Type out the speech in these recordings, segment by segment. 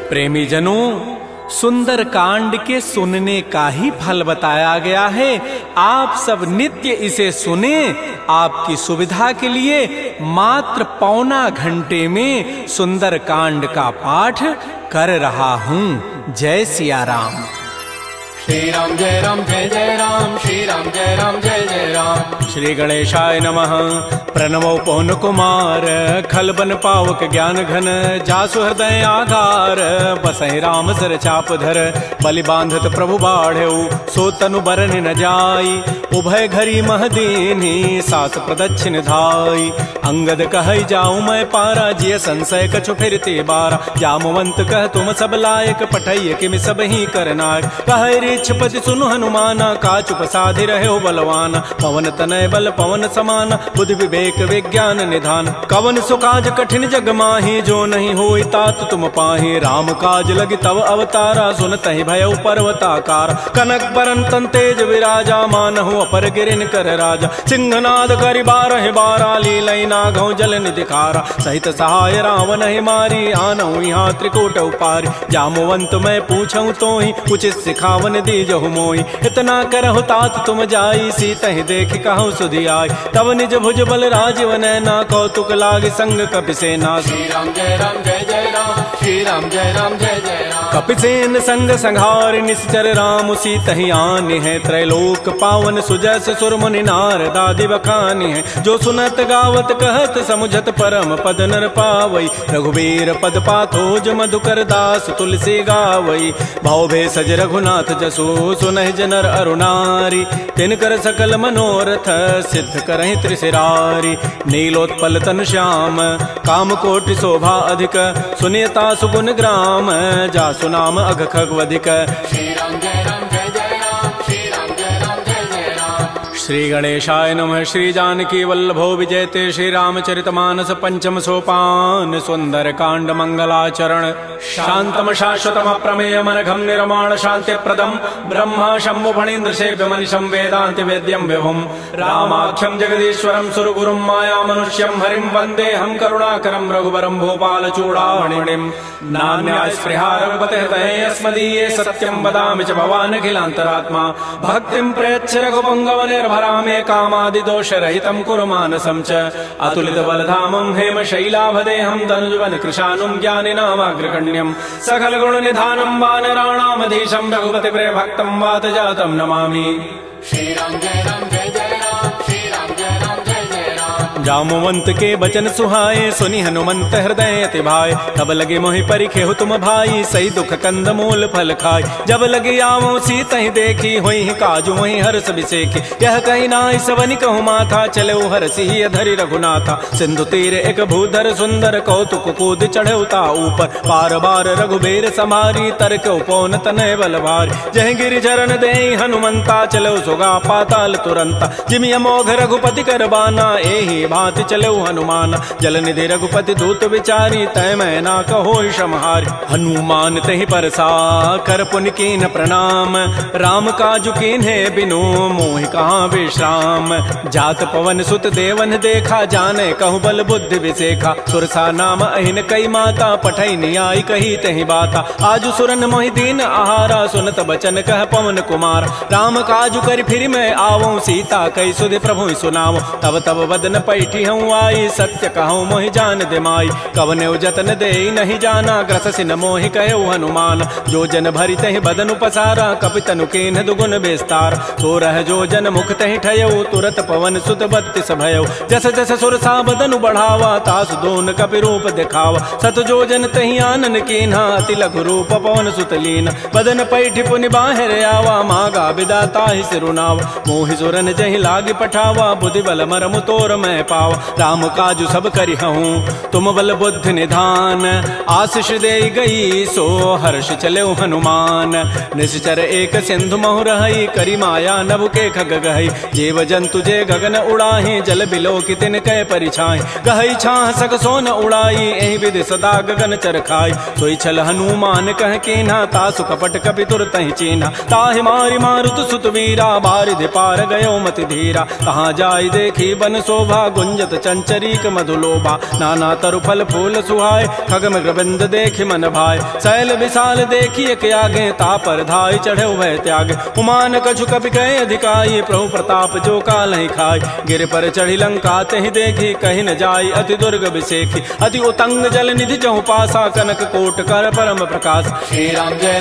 प्रेमी जनों, सुंदर कांड के सुनने का ही फल बताया गया है। आप सब नित्य इसे सुने। आपकी सुविधा के लिए मात्र पौना घंटे में सुंदर कांड का पाठ कर रहा हूँ। जय सिया राम। श्री राम जय राम, श्री राम जय राम जय राम। श्री गणेशाय नमः। प्रणमो पवन कुमार, खल बन पावक ज्ञान घन, जासु हृदय आधार, बसहि राम सर चाप धर, बलि बांधत प्रभु बाढ़ऊ, सो तनु बरन न जाई, उभय घरी महदीनी, सात प्रदक्षिण धाई। अंगद कहई जाऊं मैं पारा, जिय संशय कछु फिरते बारा, जामवंत कह तुम सब लायक, पठैय किमि सब ही करनायक। कहै इच्छपति सुनु हनुमाना, काचुप साधि रहे बलवाना, पवन तनय बल पवन समाना, बुद्धि विवेक विज्ञान निधान। कवन सुकाज कठिन जग माही, जो नहीं होई तात तुम पाही, राम काज लगी तव अवतारा, सुनतहि भयउ पर्वताकार। कनक बरन तन तेज विराजा, मानहु अपर गिरिन कर राजा, सिंहनाद करि बारहि बारा, लीलई नागौ जल निधिखारा। सहित सहाय रावण ही मारी, आनहु यहाँ त्रिकूट उपारी। जामवंत मैं पूछऊं तोहि, उचित सिखावन दीजहु मोहि। इतना करहु तात तुम जाई, सीतहि देखि कहु सुधि आई। तब निज भुज बल राजीव नैना, कौतुक लागे संग कपिसेना। श्री राम जय राम, श्री राम जय राम जय राम। कपिसेन संग संहार, निश्चर राम सीतहि आनि है, त्रैलोक पावन सुजस सुर मुनि नारद आदि बखानि है। जो सुनत गावत कहत समुझत, परम पद नर पावई। रघुबीर पद पाथोज मधुकर दास, तुलसी गावई। भाव भेषज रघुनाथ जसु, सुनहि जनर अरुणारी। तिनकर सकल मनोरथ, सिद्ध करहि त्रिशिरारी। नीलोत्पल तन श्याम, काम कोटि शोभा अधिक, सुनियता सुगुण ग्राम, जासु नाम अघ खगवधिक। श्री राम जय राम जय राम, श्री राम जय राम जय राम। श्री गणेशाय नमः। श्री जानकी वल्लभो विजयते, श्री रामचरितमानस पंचम सोपान, सुंदर कांड मंगलाचरण। शांतम शाश्वतम प्रमेयम अनघम निर्माण शांति प्रदम, ब्रह्मा शंभु फणीन्द्र सेव्य मनिषं वेदांति वेद्यम विभुम। रामाख्यम जगदीश्वरम सुरगुरुम माया मनुष्यम हरिम, वंदे हम करुणाकरम रघुवरम भूपाल चूड़ामणिम। नान्या स्पृहा रघुपते हृदये अस्मदीये, सत्यम वदामि च भवान् अखिलान्तरात्मा। भक्तिं प्रयच्छ रघुपंगव निर्भरामे, कामादि दोष रहितं कुरु मानसं च। अतुलित बलधामं हेम शैलाभदेहं, तनुजवन कृशानुं ज्ञानिनामाग्रगण्यं। सकल गुण निधानं वानराणामधीशं, रघुपति प्रिय भक्तं वात जातं नमामि। श्री राम जय राम जय राम, श्री राम जय राम जय राम। जामवंत के बचन सुहाए, सुनि हनुमंत हृदय अति भाए। तब लगे मोहि परिखेहु तुम भाई, सही दुख कंद मूल फल खाय। जब लगे आवो सीतहि देखी, होई काजु मोहि हर्ष बिसेखी। यह कहि नाई सवनि कहु माथा, चले हरसि धरि रघुनाथा। सिंधु तीर एक भूधर सुंदर, कौतुक कूद चढ़े ता ऊपर। पार बार रघुबीर समारी, तरक उपौन तनय बल भारी। जह गिरि चरण देहि हनुमंता, चलो सुगा पाताल तुरंता। जिमि अमोघ रघुपति कर बाना, एहि भांति चलो हनुमान। जल निधि रघुपति दूत विचारी, तय मैं ना कहो समहारी। हनुमान तहि परसा, कर पुनि कीन प्रणाम। राम काजु कीन्हे बिनु, मोहि कहाँ विश्राम। जात पवन सुत देवन देखा, जाने कहु बल बुद्धि विसेखा। सुरसा नाम अहिन कई माता, पठई नियाई कही तहि बाता। आजु सुरन मोहि दीन आहारा, सुनत बचन कह पवन कुमार। राम काजु कर फिर मैं आवो, सीता कई सुधि प्रभु सुनावो। तब तब वदन पैठी हूँ आई, सत्य कहूँ मोहि जान दे माई। कवने जतन दे नहीं जाना, ग्रस सिन मोहि कहो हनुमान। जो जन भरि तहि बदन उपसारा, कपि तनु कीन्ह दुगुन विस्तार। सो रह जो जन मुख तहि ठयऊ, तुरत पवन सुत बत्तिस भयऊ। जस जस सुरसा बदनु बढ़ावा, तासु दोन कपि रूप दिखावा। सत जो जन तहि आनन कीन्हा, अति लघु रूप पवन सुत लीना। बदन पैठि पुनि बाहिर आवा, मागा बिदा ताहि सिरुनावा। मोहि सुरन जहि लागी पठावा, बुद्धि बल मरमु तोर मैं पावा। राम काजु सब करि हूँ, तुम बल बुद्धि निधान। आशीष दे गई, सो हर्ष चले हनुमान। निश्चर एक सिंधु महु रहई, करी माया नभ के खग गहई। जीव जंतु जे गगन उड़ाही, जल बिलो की तिन कै परिछाई। गहई छाह सक सोन उड़ाई, एहि विधि सदा गगन चरखाई। सोई छल हनुमान कह कीन्हा, तासु कपट कपि तुरतहि चीन्हा। ताहि मारि मारुत सुत वीरा, बारिधि पार गयो मति धीरा। कहाँ जाय देखी बन शोभा, भुंजत चंचरीक मधुलोभा। नाना तरु फल फूल सुहाय, खग मृगबिंद देखि मन भाय। शैल विशाल देखिए के आगे, तापर धाय चढ़े भय त्यागे। उमान कछु कपि कहे अधिकाई, प्रभु प्रताप जो काल ही खाय। गिर पर चढ़ी लंका तहि देखी, कहीं न जाय अति दुर्ग विसेखी। अति उतंग जल निधि चहु पासा, कनक कोट कर परम प्रकाश। श्री राम जय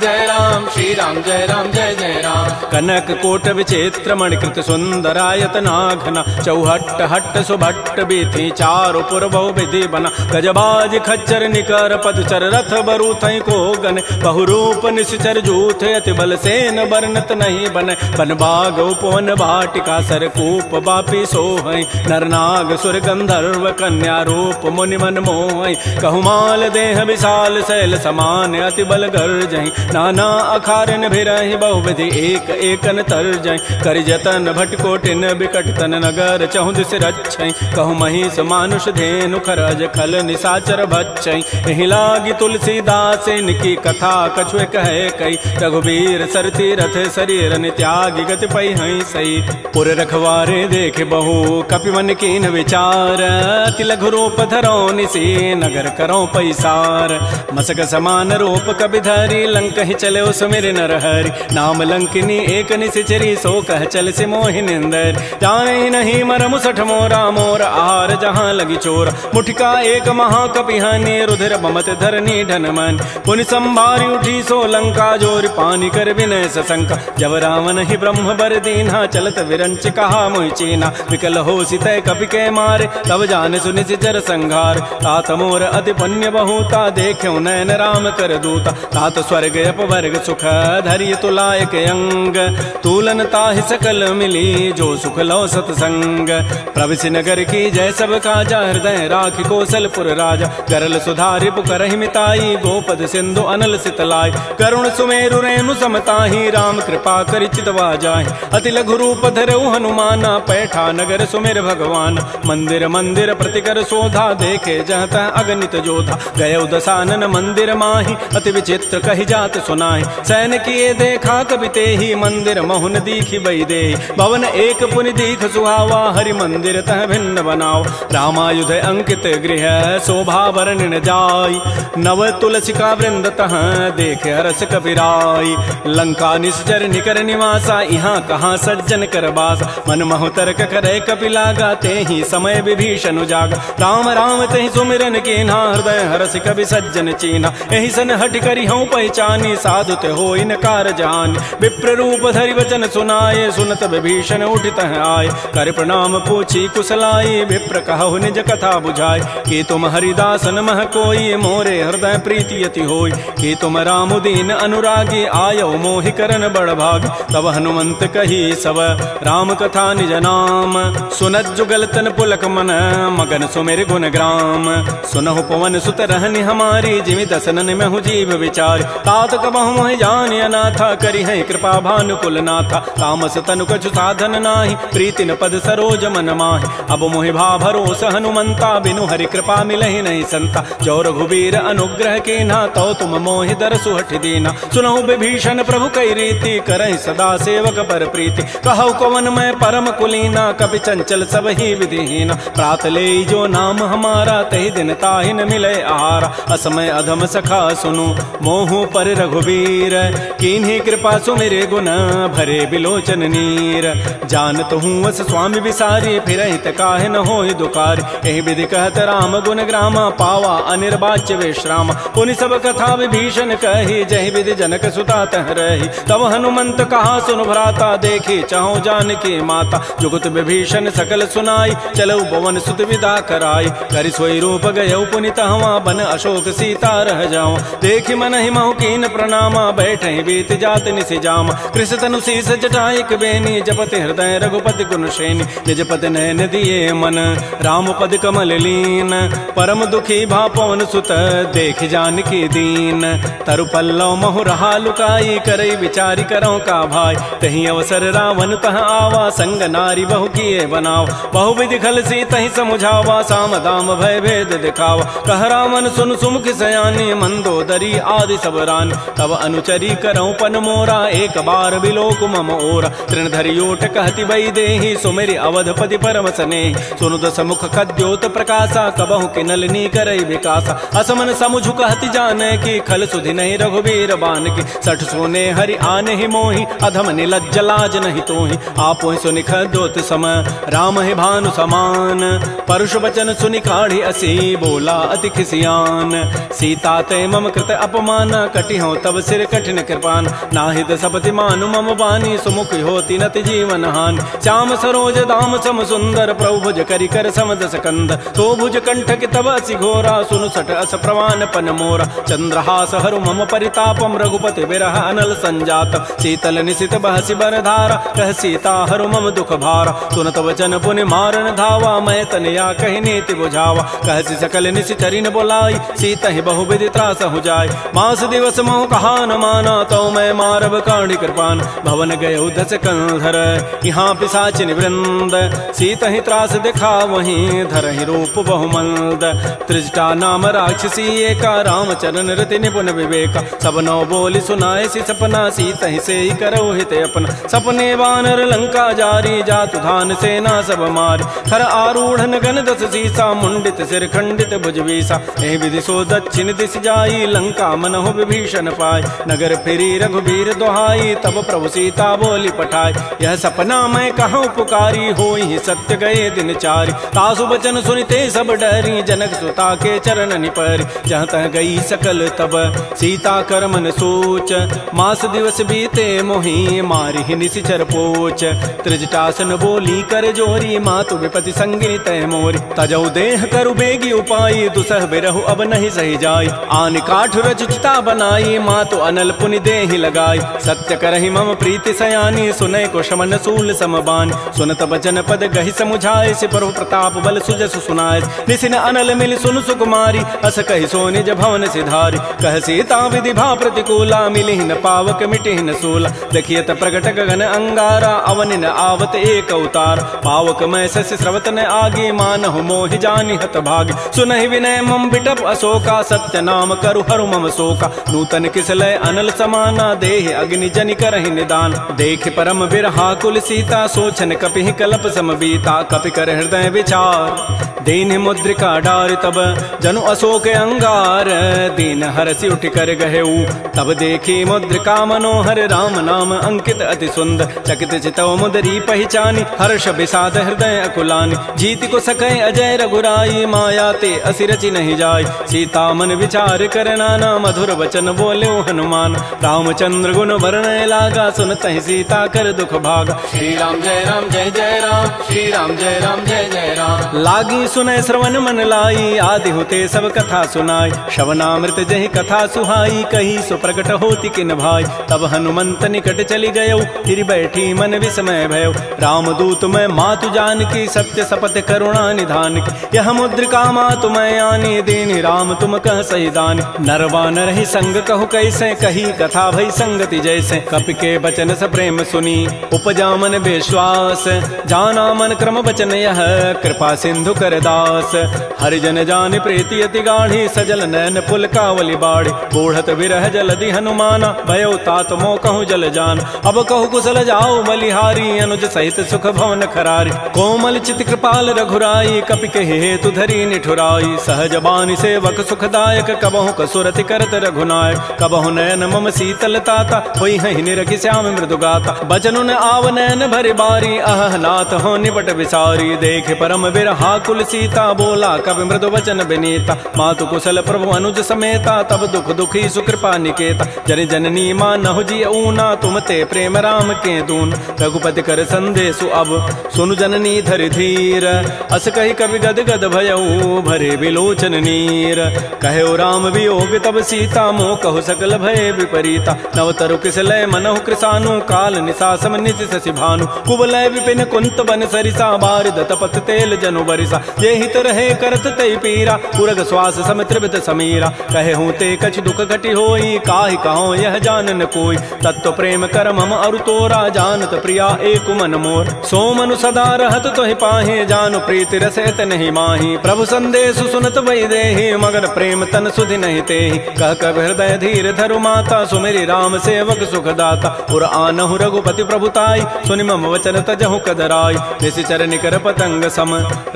जय राम, श्री राम जय जय राम। कनक कोट विचित्र मणिकृत सुंदरायत नाघना। चौहट्ट हट्ट सुभट्ट बीथी, चारु पुर बहु विधि बना। गजबाज खच्चर निकर पदचर, रथ बरु थई को गन। बहुरूप निश्चर जूथ, अति बल सेन वर्णत नहीं बन। बन बाग उपवन भाटिका, सरकूप बापी सोहई। नरनाग सुर गंधर्व कन्या, रूप मुनि मन मोहई। कहुमाल देह विशाल, शैल समान अति बल गर्जहि। नाना अखारन भिरहि, बहुविधि एक एकन तरजहि। कर जतन भटकोटिन, बिकट तन नगर चहु दिस रक्षै। कहु महिष मानुष धेनु, खरज खल निशाचर भक्षै। एहि लागी तुलसीदास, इनकी कथा कछुए कहे कई। रघुबीर सरती रथ, शरीर त्यागी गति पै हई सई। पुर रखवारे देख बहु, कपि मन कीन विचार। अति लघु रूप धरो निसी, नगर करो पैसार। मसक समान रूप कबि धरी, लंक ही चले सुमिर नरहरि। नाम लंकिनी एक निशिचरी, सो कह चल से मोहिनिंदर। जाने नहीं मरम सठ मोरा, मोर आहार जहाँ लगी चोर। मुठिका एक महाकपिहानी, रुधिर बमत धरनी ढन मन। पुनि संभारी उठी सो लंका, जोर पानी कर विनय सशंका। जब रावण ही ब्रह्म बर दीन्हा, चलत विरंच कहा मोहि चीना। विकल हो सितय कपि के मारे, तब जाने सुनि सिचर संघार। तात मोर अति पुण्य बहुता, देख्यो नयन राम कर दूता। तात स्वर्ग अपवर्ग सुख, धरिय तुलायक अंग। तूलन ताहि सकल मिली, जो सुख लो सतसंग। प्रविशि नगर की जय सब काजा, हृदय राखि कौशलपुर राजा। करल सुधारि पुकरहि मिताई, गोपद सिंधु अनल सितलाई। करुण सुमेरु रेणु समताहि, राम कृपा करि चितवा जाहि। अति लघु रूप धरऊ हनुमाना, पैठा नगर सुमेर भगवान। मंदिर मंदिर प्रतिकर शोधा, देखे जहत अगणित जोधा। गय दसानन मंदिर माहि, अति विचित्र कहि जात सुनाहि। सैन किए देखा कबि तेहि, मंदिर महुन दीखि बई देहि। भवन एक पुनि दीख सुहावा, हरि मंदिर तह भिन्न बनाओ। रामायुध अंकित गृह, शोभा वर्णन जाय। नव तुलसिका वृंद तह, देख हरस कपिराई। लंका निश्चर निकर निवासा, यहाँ कहाँ सज्जन कर बासा। मन महु तर्क करे कपि लागा, तेहि समय विभीषण जागा। राम राम तेहि सुमिरन कीन्हा, हृदय हरस कवि सज्जन चीन्हा। एहि सन हटि करि हूँ पहचानी, साधु ते होई न कारजानी। विप्र रूप धरि वचन सुनाए, सुनत विभीषण उठित आए। कर प्रणाम पूछी कुशलाई, विप्र कहु निज कथा बुझाई। कि तुम हरिदासन मह कोई, मोरे हृदय प्रीति अति होई। कि तुम राम दीन अनुरागी, आयो मोहि करन बड़ भागी। तब हनुमंत कही सब राम कथा निज नाम। सुनत जुगल तन पुलक मन, मगन सुमिर गुण ग्राम। सुनहु पवन सुत रहनि हमारी, जिमि दसनन महु जीव विचार। तात कबहु मोहि जानि अनाथा, करि है कृपा भानुकुल नाथा। तामस तनु कछु साधन नाही, प्रीति न पद सरोज मन माहि। अब मोहि भा भरोस हनुमंता, बिनु हरि कृपा मिलहि नहीं संता। जो रघुबीर अनुग्रह कीन्हा, तो तुम मोहि दरसु हठि दीना। सुनहु विभीषण प्रभु कई रीति, करहि सदा सेवक पर प्रीति। कहु कवन मैं परम कुलीना, कपि चंचल सब ही विधिहीना। प्रात ले जो नाम हमारा, तहि दिन ताहि न मिले आहारा। असमय अधम सखा सुनु, मोहु पर रघुबीर। कीन्ही कृपा सुमिरे गुण, भरे बिलोचन नीर। जानत हूँ वस स्वामी विसारी, फिरहित काहे न होहि दुकारी। एहि विधि कहत राम गुण ग्रामा, पावा अनिर्वाच्य विश्राम। पुनि सब कथा विभीषण कही, जहि विधि जनक सुता तह रही। तब हनुमंत कहा सुन भ्राता, देखी चाहो जानकी माता। जुगत विभीषण सकल सुनाई, चलऊ पवन सुत विदा कराई। करि सोई रूप गयऊ पुनि तहवा, बन अशोक सीता रह जाओ। देखि मन ही महु कीन प्रणामा, बैठे बीत जात निसि जामा। कृष तनु शीस जटाइक बेनी, जपति हृदय रघुपति गुण श्रेणी। निज पति नयन दिए मन, राम पद कमल लीन। परम दुखी भा पवन सुत, देख जानकी दीन। तरु पल्लव महु रहा लुकाई, करई विचारी करो का भाई। तही अवसर रावण तह आवा, संग नारी बहु किए बनाव। बहु विधि खल सी तही समुझावा, साम दाम भय भेद दिखावा। कह रावण सुन सुमुख सयानी, मंदोदरी आदि सब रानी। तब अनुचरी करौ पन मोरा, एक बार बिलोक मम ओरा। तृण धरि ओट कहति बई देहि, सुमेरि अवधपति परम परम स्नेह। सुनु दस मुख खद्योत प्रकाशा, कबहु के नलिनी करई विकासा। असमन समुझ कहति जाने की, खल सुधि नहीं रघुबीर बान की। सठ सोने हरि आने ही मोहि, अधम निलज्ज लाज नहीं तोहि। आपो ही सुनि खद्योत सम, राम है भानु समान। परुष वचन सुनि काढ़ी असी, बोला अति खिसियान। सीता ते मम कृत अपमान, कटि हो तब सिर कठिन कृपान। नाहित सपति मानु मम बानी, सुमुख होती नति जीवन हानि। श्याम सरोज दाम सम सुंदर, प्रभु भुज करि कर सम दस कंद। तो भुज कंठ कि तब असि घोरा, सुनु सठ अस प्रवान पन मोरा। चंद्रहास हरु मम परितापम, रघुपति विरह अनल संजात। शीतल निशित बहसि बर धारा, कह सीता हरु मम दुख भारा। सुनत वचन पुनि मारन धावा, मैं तनया कहि नीति बुझावा। कहसि सकल निशिचरिन बोलाई, सीता ही बहु विधि त्रास हो जाय। मास दिवस मोह कहा न माना, तो मैं मारब काढ़ी कृपान। भवन गए दस कंधर, यहाँ पिशाचिन वृंद। सीता ही त्रास दिखा वहीं, धर ही रूप बहुमंद। त्रिजटा नाम राक्षसी एका, रामचरण रति निपुण विवेका। सब नौ बोली सुनाए सी सपना, सीता ही से ही करो हित अपना। सपने वानर लंका जारी, जातु धान सेना सब मारी। खर आरूढ़ गण दस सीसा, मुंडित सिर खंडित भुजवीसा। एहि विधि सो दक्षिण दिश जाई, लंका मनहु विभीषण पाय। नगर फिरी रघुबीर दोहाई, तब प्रभु सीता बोली पठाई। यह सपना मैं कहूँ पुकारी, होई सत्य गए दिन चारि। तासु बचन सुनिते सब डरी, जनक सुता के चरण निपरि। जहाँ तह गई सकल तब सीता कर मन सोच। मास दिवस बीते मोहि, मारि निशिचर पोच। त्रिजटासन बोली कर जोरी, मातु विपति संगिनी तय मोरी। तजौ देह करु बेगी उपाई, दुसह बिरहु अब नहीं सही जाई। आन काठ रचिता बनाई, मातु अनल पुनि देहि लगाई। सत्य करहि मम प्रीति सयानी, सुनय को शमन सूल समबान। सुनत बचन पद गहि समुझाए, सिपरु प्रताप बल सुजस सुनाय। निसिन अनल मिल सुन सुकुमारी, अस कहि सो निज भवन सिधारी। कह सीता विधि भा प्रतिकूला, मिलिहि न पावक मिटिहि न सूला। देखियत प्रगट गगन अंगारा, अवनि न आवत एक अवतार। पावक मैं शशि स्रवत न आगे, मानहु मोहि जानि हत भागी। सुनहि विनय मम बिटप अशोका, सत्य नाम करु हरु मम शोका। नूतन किसलय अनल समाना, देहि अग्नि जनि करहि निदान। देख परम बिरहा कुल सीता, सोचन कपिहि कलप समबीता। कपि कर हृदय विचार, दीन मुद्रिका डारि तब जनु अशोक अंगार। दीन हरसि उठि कर गहेऊ, तब देखी मुद्रिका मनोहर। राम नाम अंकित अति सुंदर, चकित चितव मुदरी पहचानी। हर्ष विषाद हृदय अकुलानी, जीत को सकै अजय रघुराई। माया ते असि रचि नहीं जाय, सीता मन विचार कर नाना। मधुर वचन बोल्यो हनुमान, रामचंद्र गुण वर्णय लागा। सुनत ही सीता कर दुख भागा। श्री राम जय राम जय जय राम, श्री राम जय राम जय जय राम। लागी सुनय श्रवण मन लाई, आदि होते सब कथा सुनाई। श्रवणामृत जहि कथा सुहाई, कही सो प्रकट होती किन भाई। तब हनुमंत निकट चली गयो, फिर बैठी मन विस्मय भयो। रामदूत मैं मातु जान की, सत्य शपथ करुणा निधान की। यह मुद्रिका मातु मैं आनी, दीन राम तुम कह सही दानी। नरवा नर ही संग कहु कैसे, कही कथा भई संगति जैसे। कपि के बचन स प्रेम सुनी, उपजा मन विश्वास। जाना मन क्रम बचन यह, कृपा सिंधु कर दास। हरिजन जान प्रीति अति गाढ़ी, सजल नैन पुल कावली बाढ़ी। बूढ़त विरह जलधि हनुमाना, भयो तात मोह कहूँ जल जान। अब कहु कुशल जाओ बलिहारी, अनुज सहित सुख भवन खरारी। कोमल चित कृपाल रघुराई, कपि के हेतु धरी निठुराई। सहज बानी सेवक सुखदायक, कबहु कसुरति करत रघुनायक। कबहु नयन मम शीतल ताता, होई हहि निरखि श्याम मृदु गाता। बचनुन आव नयन भरि बारी, अह नाथ हो निपट विसारी। देख परम बिरहा कुल सीता, बोला कवि मृदु वचन विनीता। मातु कुशल प्रभु अनुज समेता, तब दुख दुखी सुकृपा निकेता। जन जननी मानहु जिय ऊना, तुम ते प्रेम राम के दून। रघुपति कर संदेशु अब, सुनु जननी धरि धीर। अस कहि कवि गद गद भयऊ, भरे विलोचन नीर। कहो राम वियोग तब सीता, मोह कहु सकल भय विपरीता। नवतरु किसलय मनहु कृसानु, काल निशासम निशि शशि भानु। कुवलय विपिन कुंत बन सरिसा, बारिद तपत तेल जनु बरिसा। ये हित रहे करत तई पीरा, पुरग श्वास सम त्रिविध समीरा। कहे हूँ ते कछ दुख घटी होई, काहि कहो यह जान न कोई। तत्व प्रेम कर मम अरु तोरा, जानत प्रिया एक मन मोर। सो मनु सदा रहत तोहि पाहे, जानु प्रीति रसत नहीं माही। प्रभु संदेश सुनत वही देहि, मगर प्रेम तन सुधि नहीं तेहि। कह कब हृदय धीर धरु माता, सुमेरि राम सेवक सुखदाता। पुर आनहु रघुपति प्रभुताई, सुनि मम वचन तजहु कदराई। निशि निश्चर निकर पतंग सम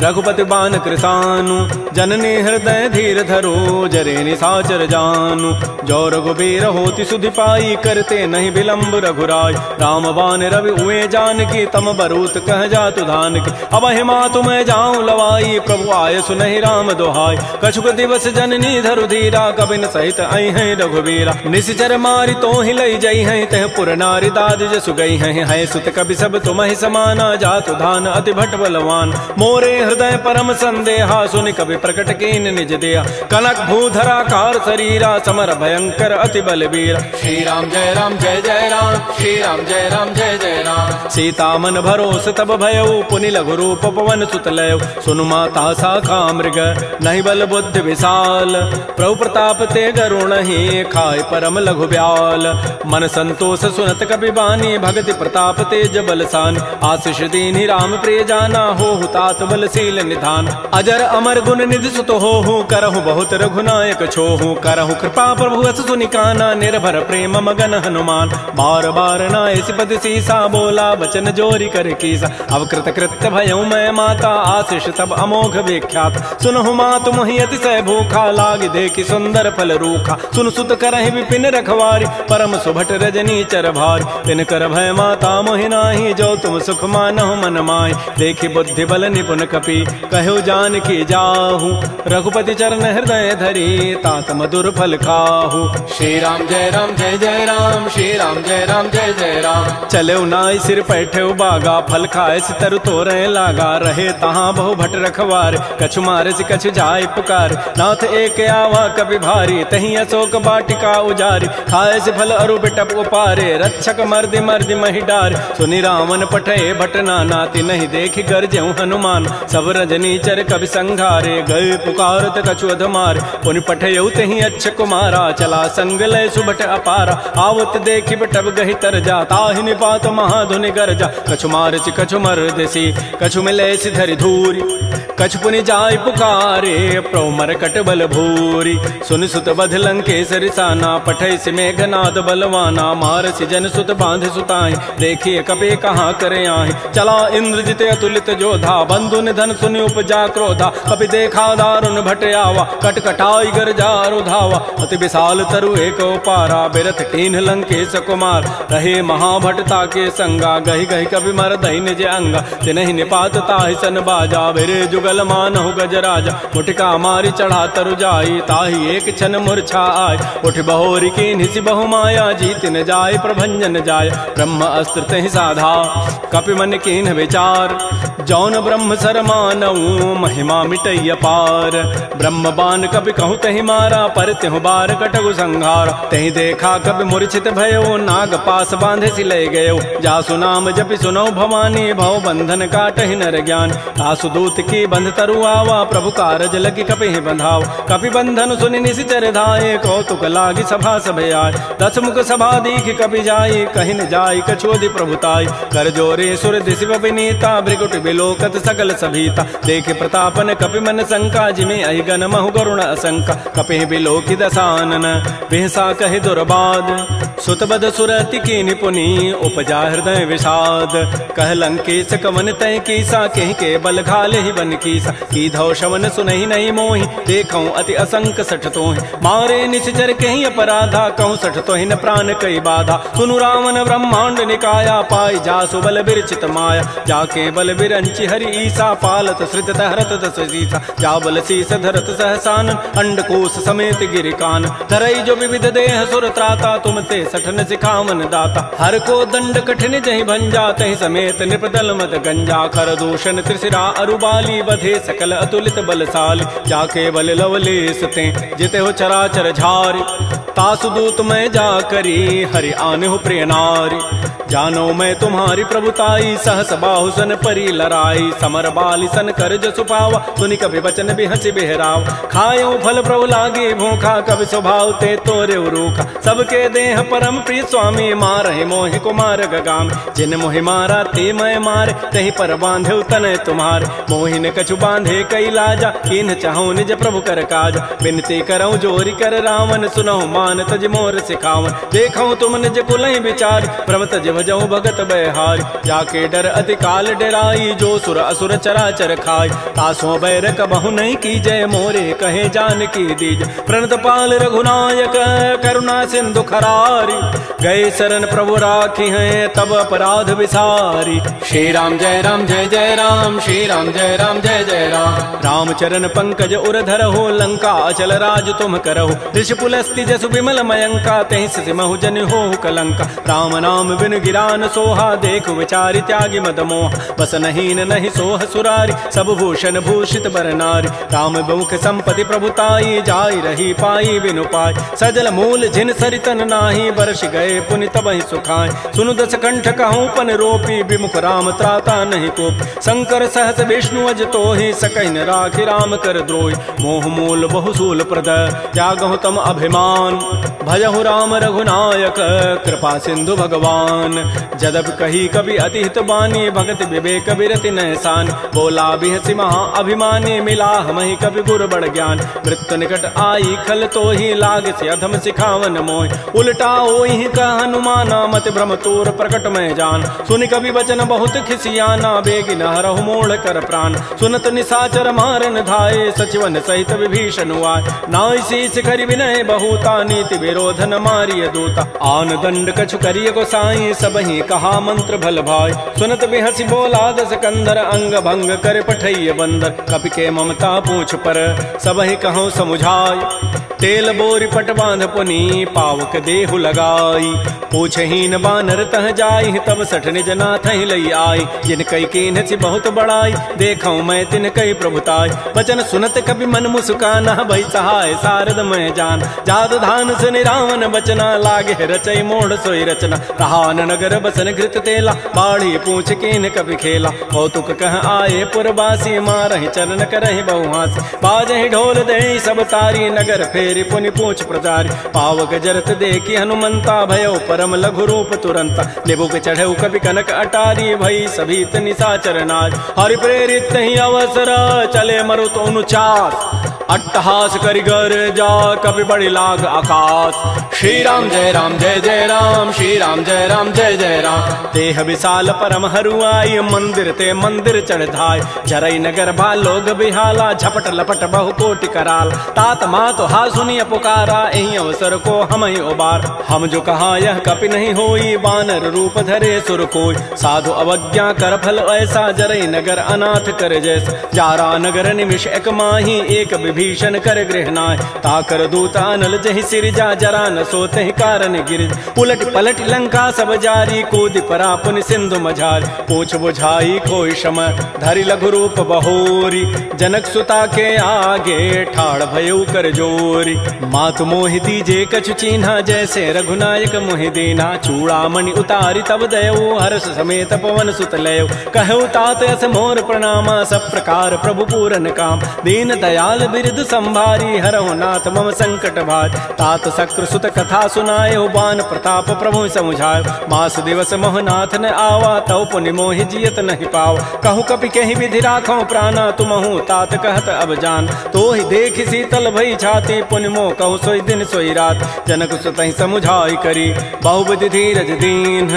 रघुपति बान कृतानु जननी हृदय धीर धरो जरे निशाचर जानु जो रघुबीर होति सुधि पाई करते नहीं विलंब रघुराय राम बान रवि उए जान की तम बरूत कह जातु धान की अब हिमा तुम्हें जाऊं लवाई प्रभु आय सुनहि राम दोहाय कछुक दिवस जननी धरु धीरा कबिन सहित आई हैं रघुबीरा निश्चर मारी तो ही लई जई हैं तह पुर नारी दाद जसु गई हैं सुत कवि सब तुम्हें समाना जातु धान अति भट बलवान मोरे हृदय परम संदेहा सुनि कवि प्रकट कीन निज दिया कनक भूधरा कार शरीरा समर भयंकर अति बलबीर श्री राम जय जय राम श्री राम जय जय राम सीता मन भरोस तब भयउ पुनि लघु रूप पवन सुत लय सुनु माता शाखा मृग नहीं बल बुद्धि विशाल प्रभु प्रताप ते गरुण ही खाय परम लघु ब्याल मन संतोष सुनत कपि बानी भगति प्रताप तेज बलसान आशीष दीनि राम प्रिय जाना हो तात बलशील निधान अजर अमर गुण निधि सुत हो करहु बहुत रघुनायक छोहु करहु कृपा प्रभु अस सुनिकाना निर्भर प्रेम मगन हनुमान बार बार नाय सिपति सीसा बोला बचन जोरी कर कीसा अवकृत कृत्य भयउ मैं माता आशीष तब अमोघ विख्यात सुनहु मातु मोहि अतिशय भूखा लाग देखि सुंदर फल रूखा सुन सुत करहि विपिन रखवारी परम सुभट रजनी चर भारी तिन कर भय माता मोहि नाही जो तुम सुख मानहु मन माय देखि बुद्धि बल निपुन कपि कहु जान की जाहु रघुपति चरण हृदय धरी तात मधुर फल खाहु श्री राम जय जय राम श्री राम जय जय राम चले नाई सिर पैठे बागा फल खाए सितर तोरे लागा रहे तहाँ बहु भट रखवार कछु मारे से कछु जाय पुकार नाथ एक आवा कभी भारी तही अशोक बाटिका उजारी खाए से फल अरु बिटप उपारे रक्षक मर्दि मर्दि मही डार सुनि रावण पठे भट नाती नहीं देखि गरजेउ हनुमान सब रजनी चर कवि संघारे गए पुकारत कछु अधमार पुनि पठयउ तही अच्छ कुमारा चला संग लय सुभट अपारा आवत देखि बटब गहि तर जा ताहि निपात महाधुनि गरजा कछु मारचि कछु मर्दसी कछु मिले धरि धूरी कछु पुनि जाय पुकारे प्रभु मरकट बल भूरी सुन सुत बध लंकेसरि साना पठै से मेघनाद बलवाना मारसि जन सुत बांध सुताई देखिए कपे कहाँ करे आहि चला इंद्रजित अतुलित जोधा बंधु निधन सुनि उपजा क्रोधा कपि देखा दारुण भट आवा कटकटाई गरजा रुधावा अति विशाल तरु एक पारा बिरथ कीन्ह लंकेश कुमार रहे महाभटता के संगा गहि गहि कवि मर दहि निज अंगा तिनहि निपात ताहि सन बाजा बिरे जुगल मानहु गजराजा मुटिका मारी चढ़ा तरु जाई ताहि एक क्षण मूर्छा आय उठ बहोरी की निसि बहु माया जीत न जाय प्रभंजन जाय ब्रह्म अस्त्र तहि साधा कपि मन कीन्ह विचार जौन ब्रह्म सर मानऊ महिमा मिटैय पार ब्रह्म बान कपि कहु तहि मारा पर तिहु बार कटगु संहार तहि देखा कपि मूर्छित भयो नाग पास बांधे सि लय गयो जासु नाम जपि सुनौ भवानी भव बंधन काटहि नर ज्ञान आसु दूत की बंध तरु आवा प्रभु कारज लगी कपि बंधाव कपि बंधन सुनि निशिचर धाये कौतुक लागी सभा सभे आय दस मुख सभा दीख कपि जाई कहि न जाई कछोदि प्रभुताई कर जोरे सुर दिशि विनीता भृगुट बिलोकत सकल सभीता देखे प्रतापन कपि मन शंका जिमे अहिगन महु गरुण असंका कपि बिलोकि दसानन बिहसा कहि दुर्बाद सुतबद सुरति की निपुनी उपजा हृदय विषाद कह लंकेश कवन तय कीसा कहि के बल घाले ही बन कीसा की धौ शवन सुनहि नहीं मोहि देखौ अति असंक सठ तोहि मारे निश्चर कहि अपराधा कहूँ सठ तोहि न प्राण कई बाधा सुनु रावण ब्रह्मांड निकाया पाई जासु बल बिरचित माया जाके बल बिरंचि हरि ईसा पालत सृत हरत दस सीसा जा बल शीस धरत सहसान अंडकोश समेत गिरिकान धरई जो विविध देह सुर त्राता तुम ते सठन सिखावन दाता हर को दंड कठिन जहि भंजा तहि समेत निपदल मद गंजा कर दूषण त्रिशिरा अरुबाली बधे सकल अतुलित बलशाली जाके बल लवलेस ते जिते हो चराचर झारी तासु दूत मैं जा करी हरि आने हो प्रिय नारी जानो मैं तुम्हारी प्रभुताई सहस बाहु सन परी लराई समर बाली सन कर जसु पावा सुनि कभी वचन भी हंसी बेहराव खायो फल प्रभु लागे भूखा कभी स्वभाव ते तोरे रूखा सबके देह परम प्रिय स्वामी मारहि मोहि कुमार गगाम जिन मोहि मारा ते मैं मार कहीं पर बांधे तन तुम्हार मोहिन कछु बांधे कई लाजा किन चाहो निज प्रभु कर काज बिनती करऊं जोरी कर रावण सुनहु मान तज मोर सिखावन देखऊं तुम निज कुलहि विचार प्रभ तज भजऊ भगत बहारी। जाके डर अति काल डराई, जो सुर असुर चराचर खाई। तासों बैर कबहु नहीं की जय, मोरे कहे जान की दीज। प्रणत पाल रघुनायक करुणा सिंधु खरारी, गए शरण प्रभु राखी हैं तब अपराध विसारी। श्री राम जय राम जय जय राम, श्री राम जय राम जय जय राम। रामचरण पंकज उर धरहु, लंका अचल राज तुम करहु। ऋषि पुलस्ति जसु विमल मयंका, तहि सिमहु जन हो कलंका। राम नाम बिन गिरान सोहा, देखु विचारि त्यागी मद मोह। बस नहीं नहीं सोह सुरारी, सब भूषण भूषित बर नारी। राम बहुख संपत्ति प्रभुताई, जाई रही पाई बिनु पाई। सजल मूल जिन सरितन नाही, बरस गए पुनि तबहि सुखाय। सुनु दस कंठ कहूँ पन रोपी, विमुख राम त्राता नहीं कोप। शंकर सहस विष्णु अज तोहि, सकहि न राखि राम कर द्रोहि। मोह मूल बहुसूल प्रद, त्यागहु तम अभिमान। भजहु राम रघुनायक, कृपा सिंधु भगवान। जदब कही कवि अति हित बानी, भगत विवेक बिरति नहसान। बोला बिहसि महा अभिमानी, मिला हमहि कवि गुर बड़ ज्ञान। मृत्यु निकट आई खल तोहि, लाग से अधम सिखावन मोहि। उल्टा ओहि कह हनुमाना, मति भ्रम तोर प्रकट में जान। सुनि कवि वचन बहुत खिसियाना, बेगी न हरहु मोड़ कर प्राण। सुनत निशाचर मारन धाये, सचिवन सहित विभीषण आए। नाई शीस करि विनय बहुता, नीति विरोध न मारिय दूता। आन दंड कछु करिय गोसाई, सबहि कहा मंत्र भल भाई। सुनत बिहसि बोला दस कंधर, अंग भंग कर पठैय बंदर। कपि के ममता पूछ पर, सबहि कहूँ समुझाई। तेल बोरी पट बांध पुनी, पावक देहु लगाई। पूछहीन बानर तह जाई, तब सठ निज नाथ लई आई। जिन कई कीन्हसि बहुत बड़ाई, देखऊँ मैं तिन कई प्रभुताई। वचन सुनत कवि मन मुस्काना, भई सहाय सारद मैं जान। जाद धान सुनि रावण बचना, लागे रचई मोड़ सोई रचना। रहान नगर बसन घृत तेला, बाढ़ी पूछ कीन कवि खेला। कौतुक कह आए पुरबासी, मारहि चरण करहि बहुहासी। बाजहि ढोल देहि सब तारी, नगर फेरि पुनि पूछ प्रचारी। पावक जरत देखी हनुमंता, भयो परम लघु रूप तुरंता। निबुक चढ़ऊ कवि कनक अटारी, भई सभीत निशाचर नारी। हरि प्रेरित ही अवसर, चले मरुत अनुचास। अट्टहास करिगर जा, कवि बड़ी लाग आकाश। श्री राम जय राम जय जय राम, श्री राम जय राम जय जय राम। देह विशाल परम हरुआई, मंदिर ते मंदिर चढ़ाई। जरई नगर भा लोग बिहाला, झपट लपट बहु कोटि कराल। तात मात हा सुनिय पुकारा, एहि अवसर को हम ही उबार। हम जो कहा यह कपि नहीं होई, बानर रूप धरे सुर कोई। साधु अवज्ञा कर फल ऐसा, जरई नगर अनाथ कर जैसा। जारा नगर निमिष एक माही, एक विभीषण कर गृह नाय। ताकर दूत अनल जहि सिरजा, जरा न सोते कारण गिरिज। उलट पलट लंका सब जारी, कूद परा पुनि सिंधु मझारी। पूछ बुझाई कोई शम, धरि लघु रूप बहोरी। जनक सुता के आगे, ठाड़ भयउ कर जोरी। मातु मोहि दीजे कछु चीन्हा, जैसे रघुनायक मोहि दीना। चूड़ामणि उतारी तब दयऊ, हर्ष समेत पवन सुत लयऊ। कहऊ तात अस मोर प्रणामा, सब प्रकार प्रभु पूरन काम। दीन दयाल बिरद संभारी, हरहु नाथ मम संकट भारी। तात शक्र सुत कथा सुनायो, बान प्रताप प्रभु समुझायो। मास दिवस मोहनाथ न आवा, तव पुनि मोहि जियत नहीं पावा। कहूँ कपि कहीं विधि राखो प्राणा, तुमहु तात कहत अब जान। तो ही देख शीतल भई छाती, पुनि मोह कहूँ सोई दिन सोई रात। जनक सुतहि समुझाई करी, बहुविधि धीरज दीन।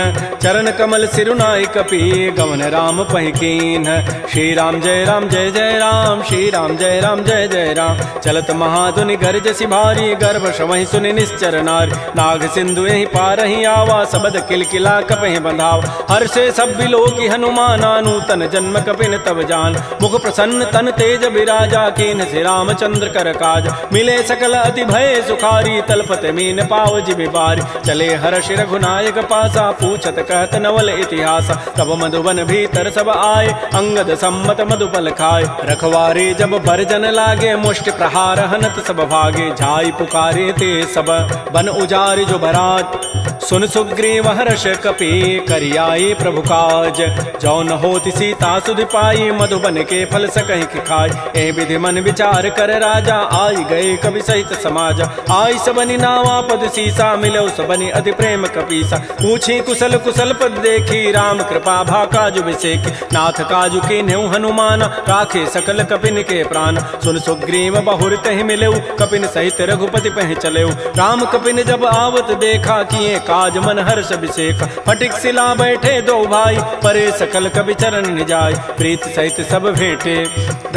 चरण कमल सिरुनाई कपि, गवन राम पहि कीन। श्री राम जय राम जय जय राम, श्री राम जय राम जय जय राम। चलत महाधुनि गरजसि भारी, गर्भ श्रवहि सुनि निश्चर नारी। नाग सिंधु यही पारहि आवा, सबद किलकिला कपहि बंधाव। हर्षे सब बिलोकी हनुमाना, नूतन जन्म कपिन तब जान। मुख प्रसन्न तन तेज विराजा, कीन से रामचंद्र कर काज। मिले सकल अति भय सुखारी, तलपत मीन पाव जिमि बारी। चले हर्ष रघुनायक पासा, पूछत कहत नवल इतिहास। तब मधुबन भीतर सब आए, अंगद सम्मत मधुपल खाए। रखवारे जब भरजन लागे, मुष्टि प्रहार हनत सब भागे। झाई पुकारे ते सब, बन उजारि जो भरात। सुन सुग्रीव हर्ष कपि, करियाई प्रभु काज। जौन होति सीता सुधि पाई, मधुबन के फल सकहि खाई। ए विधि मन विचार कर राजा, आई गए कवि सहित समाज। आई सबनि नावा पद सीसा, मिलो सबनि अति प्रेम कपीसा। पूछी कुशल कुशल पद देखी, राम कृपा भा काजु विसेखी। नाथ काजु कीन्हु हनुमान, राखे सकल कपिन के प्राण। सुन सुग्रीव बहुर तहि मिलेऊ, कपिन सहित रघुपति पह चलेऊ। राम कपिन जब आवत देखा, किए काज मन हर्ष अभिषेक। फटिक शिला बैठे दो भाई, परे सकल कवि चरण निजाय। प्रीत सहित सब भेंटे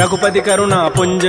रघुपति करुणा पुंज,